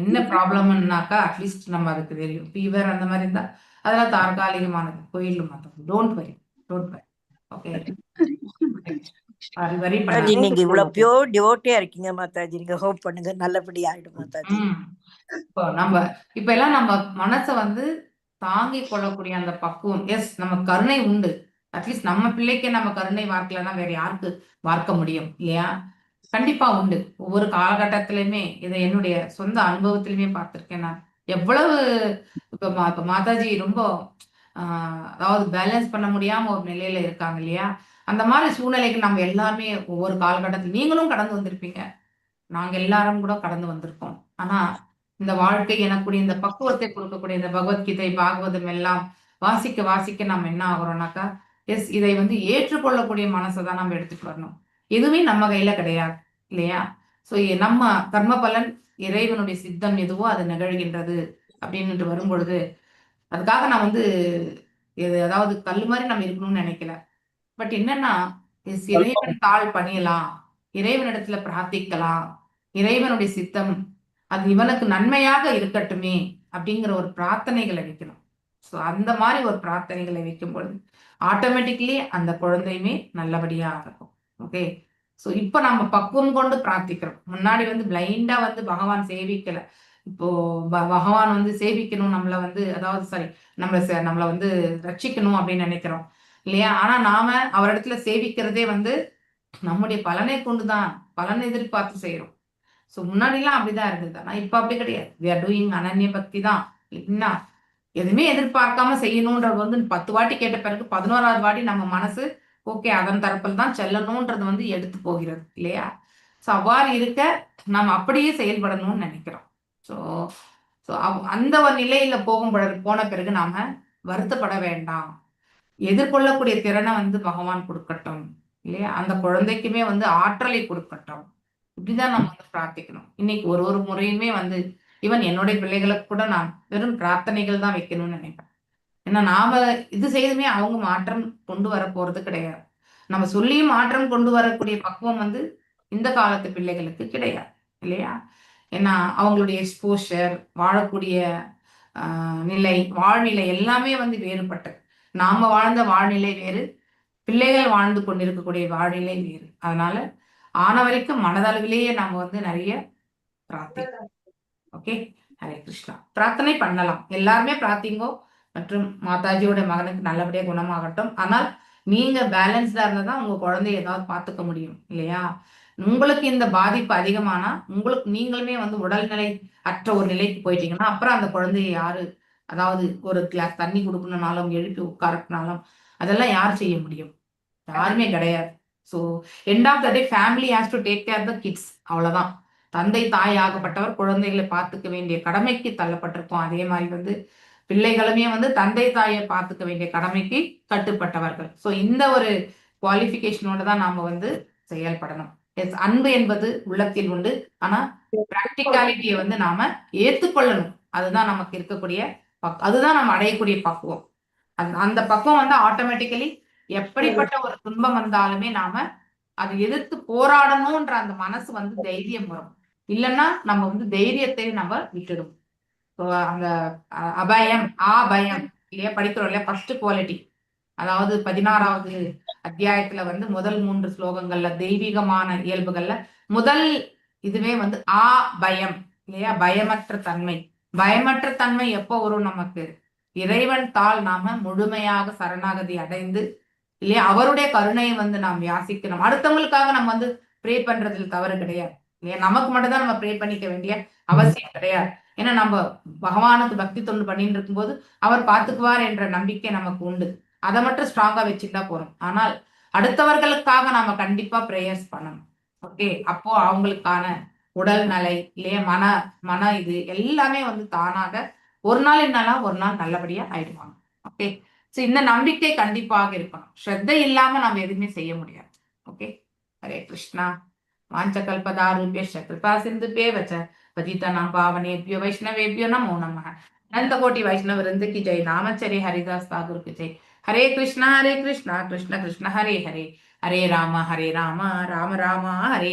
என்ன ப்ராப்ளம்னாக்கா அட்லீஸ்ட் நம்ம அதுக்கு தெரியும். ஃபீவர் அந்த மாதிரி இருந்தா அதெல்லாம் தற்காலிகமானது, போயிடலும். Don't worry, don't worry. Okay, worry mataji, நீங்க இவ்வளவு பியோர் டிவோட்டியா இருக்கீங்க மாதாஜி. நீங்க ஹோப் பண்ணுங்க, நல்லபடி ஆயிடும் மாதாஜி. இப்ப எல்லாம் நம்ம மனசை வந்து தாங்கி கொள்ளக்கூடிய அந்த பக்குவம், எஸ் நம்ம கருணை உண்டு. அட்லீஸ்ட் நம்ம பிள்ளைக்கே நம்ம கருணை வார்க்கலன்னா வேற யாருக்கு வார்க்க முடியும் இல்லையா? கண்டிப்பா உண்டு. ஒவ்வொரு காலகட்டத்திலுமே இதை என்னுடைய சொந்த அனுபவத்திலுமே பார்த்திருக்கேன் நான். எவ்வளவு இப்ப மாதாஜி ரொம்ப அதாவது பேலன்ஸ் பண்ண முடியாம ஒரு நிலையில இருக்காங்க இல்லையா? அந்த மாதிரி சூழ்நிலைக்கு நம்ம எல்லாமே ஒவ்வொரு காலகட்டத்தில் நீங்களும் கடந்து வந்திருப்பீங்க, நாங்க எல்லாரும் கூட கடந்து வந்திருக்கோம். ஆனா இந்த வாழ்க்கை எனக்கூடிய இந்த பக்குவத்தை கொடுக்கக்கூடிய இந்த பகவத்கீதை பாகவதம் எல்லாம் வாசிக்க வாசிக்க நம்ம என்ன ஆகுறோம்னாக்கா, எஸ் இதை வந்து ஏற்றுக்கொள்ளக்கூடிய மனசை தான் நம்ம எடுத்துட்டு வரணும். எதுவுமே நம்ம கையில கிடையாது இல்லையா? சோ நம்ம கர்ம பலன், இறைவனுடைய சித்தம் எதுவோ அது நிகழ்கின்றது அப்படின்னு வரும் பொழுது அதுக்காக நான் வந்து அதாவது கல்லு மாதிரி நம்ம இருக்கணும்னு நினைக்கல. பட் என்னன்னா, இறைவன் தாழ் பணியலாம், இறைவனிடத்துல பிரார்த்திக்கலாம், இறைவனுடைய சித்தம் அது இவனுக்கு நன்மையாக இருக்கட்டுமே அப்படிங்கிற ஒரு பிரார்த்தனைகளை வைக்கணும். ஸோ அந்த மாதிரி ஒரு பிரார்த்தனைகளை வைக்கும் பொழுது ஆட்டோமேட்டிக்கலி அந்த குழந்தையுமே நல்லபடியா இருக்கும். ஓகே, ஸோ இப்போ நம்ம பக்குவம் கொண்டு பிரார்த்திக்கிறோம். முன்னாடி வந்து பிளைண்டா வந்து பகவான் சேவிக்கல. இப்போ பகவான் வந்து சேவிக்கணும் நம்மளை வந்து, அதாவது சாரி நம்மளை வந்து ரட்சிக்கணும் அப்படின்னு நினைக்கிறோம் இல்லையா? ஆனா நாம அவரிடத்துல சேவிக்கிறதே வந்து நம்முடைய பலனை கொண்டுதான், பலன் எதிர்பார்த்து செய்யறோம். ஸோ முன்னாடிலாம் அப்படிதான் இருந்தது. ஆனா இப்ப அப்படி கிடையாது. we are doing அனன்ய பக்தி தான். இல்லைன்னா எதுவுமே எதிர்பார்க்காம செய்யணும்ன்றது வந்து 10 வாட்டி கேட்ட பிறகு 11வது வாட்டி நம்ம மனசு ஓகே அதன் தரப்பில் தான் செல்லணும்ன்றது வந்து எடுத்து போகிறது இல்லையா? ஸோ அவ்வாறு இருக்க நாம் அப்படியே செயல்படணும்னு நினைக்கிறோம். ஸோ ஸோ அந்த ஒரு நிலையில போன பிறகு நாம வருத்தப்பட வேண்டாம். எதிர்கொள்ளக்கூடிய திறனை வந்து பகவான் கொடுக்கட்டும் இல்லையா? அந்த குழந்தைக்குமே வந்து ஆற்றலை கொடுக்கட்டும். இப்படிதான் நம்ம வந்து பிரார்த்திக்கணும். இன்னைக்கு ஒரு முறையுமே வந்து ஈவன் என்னுடைய பிள்ளைகளுக்கு கூட நான் வெறும் பிரார்த்தனைகள் தான் வைக்கணும்னு நினைப்பேன். ஏன்னா நாம இது செய்துமே அவங்க மாற்றம் கொண்டு வர போறது கிடையாது. நம்ம சொல்லியும் மாற்றம் கொண்டு வரக்கூடிய பக்குவம் வந்து இந்த காலத்து பிள்ளைகளுக்கு கிடையாது இல்லையா? ஏன்னா அவங்களுடைய எக்ஸ்போஷர், வாழக்கூடிய நிலை, வாழ்நிலை எல்லாமே வந்து வேறுபட்டது. நாம வாழ்ந்த வாழ்நிலை வேறு, பிள்ளைகள் வாழ்ந்து கொண்டிருக்கக்கூடிய வாழ்நிலை வேறு. அதனால ஆன வரைக்கும் மனதளவிலேயே நாம வந்து நிறைய பிரார்த்திக்கலாம். ஓகே, ஹரே கிருஷ்ணா. பிரார்த்தனை பண்ணலாம், எல்லாருமே பிரார்த்திங்கோ. மற்றும் மாதாஜியோட மகனுக்கு நல்லபடியா குணமாகட்டும். ஆனால் நீங்க பேலன்ஸ்டா இருந்தா தான் உங்க குழந்தைய ஏதாவது பார்த்துக்க முடியும் இல்லையா? உங்களுக்கு இந்த பாதிப்பு அதிகமானா உங்களுக்கு நீங்களுமே வந்து உடல்நிலை அற்ற ஒரு நிலைக்கு போயிட்டீங்கன்னா அப்புறம் அந்த குழந்தைய யாரு, அதாவது ஒரு கிளாஸ் தண்ணி கொடுக்கணும்னாலும் எழுப்பி உட்காரக்குனாலும் அதெல்லாம் யார் செய்ய முடியும்? யாருமே கிடையாது. So end of the day family has to take care the kids. அவ்வளவுதான். தந்தை தாய் ஆகப்பட்டவர் குழந்தைகளை பார்த்துக்க வேண்டிய கடமைக்கு தள்ளப்பட்டிருக்கோம். அதே மாதிரி வந்து பிள்ளைகளுமே வந்து தந்தை தாயை பார்த்துக்க வேண்டிய கடமைக்கு கட்டுப்பட்டவர்கள். ஸோ இந்த ஒரு குவாலிஃபிகேஷனோட தான் நாம வந்து செயல்படணும். எஸ், அன்பு என்பது உள்ளத்தில் உண்டு. ஆனா பிராக்டிகாலிட்டியை வந்து நாம ஏத்துக்கொள்ளணும். அதுதான் நமக்கு இருக்கக்கூடிய அதுதான் நம்ம அடையக்கூடிய பக்குவம். அந்த பக்குவம் வந்து ஆட்டோமேட்டிக்கலி எப்படிப்பட்ட ஒரு துன்பம் வந்தாலுமே நாம அதை எதிர்த்து போராடணும்ன்ற அந்த மனசு வந்து தைரியம் வரும். இல்லைன்னா நம்ம வந்து தைரியத்தை நம்ம விட்டுடும். அந்த அபயம் ஆபயம் இல்லையா படிக்கிறோம் இல்லையா, ஃபர்ஸ்ட் குவாலிட்டி. அதாவது 16வது அத்தியாயத்துல வந்து முதல் 3 ஸ்லோகங்கள்ல தெய்வீகமான இயல்புகள்ல முதல் இதுவே வந்து பயம் இல்லையா, பயமற்ற தன்மை. பயமற்ற தன்மை எப்போ வரும் நமக்கு? இறைவன் தாள் நாம முழுமையாக சரணாகதி அடைந்து இல்லையா, அவருடைய கருணையை வந்து நாம் யாசிக்கணும். அடுத்தவங்களுக்காக நம்ம வந்து ப்ரே பண்றதுல தவறு கிடையாது இல்லையா, நமக்கு மட்டும் தான் நம்ம ப்ரே பண்ணிக்க வேண்டிய அவசியம் கிடையாது. ஏன்னா நம்ம பகவானுக்கு பக்தி தொண்டு பண்ணிட்டு இருக்கும்போது அவர் பார்த்துக்குவார் என்ற நம்பிக்கை நமக்கு உண்டு. அதை மட்டும் ஸ்ட்ராங்கா வச்சுட்டா போறோம். ஆனால் அடுத்தவர்களுக்காக நாம கண்டிப்பா ப்ரேயர்ஸ் பண்ணணும். ஓகே, அப்போ அவங்களுக்கான உடல் நலை இல்லையா, மன இது எல்லாமே வந்து தானாக ஒரு நாள் என்னாலும் ஒரு நாள் நல்லபடியா ஆயிடுவாங்க. ஓகே, ஸோ இந்த நம்பிக்கை கண்டிப்பாக இருக்கணும். ஸ்ரத்தை இல்லாம நம்ம எதுவுமே செய்ய முடியாது. ஓகே, ஹரே கிருஷ்ணா. வாஞ்சகல்பதாருபியஸ்ச கிருபா சிந்துபேவ ச पतितानां पावनेभ्यो वैष्णवेभ्यो नमो नमः। अनंत कोटि वैष्णव वृंद की जय। नामचर्य हरिदास ठाकुर की जय। हरे कृष्णा कृष्ण कृष्ण हरे हरे, हरे राम राम राम हरे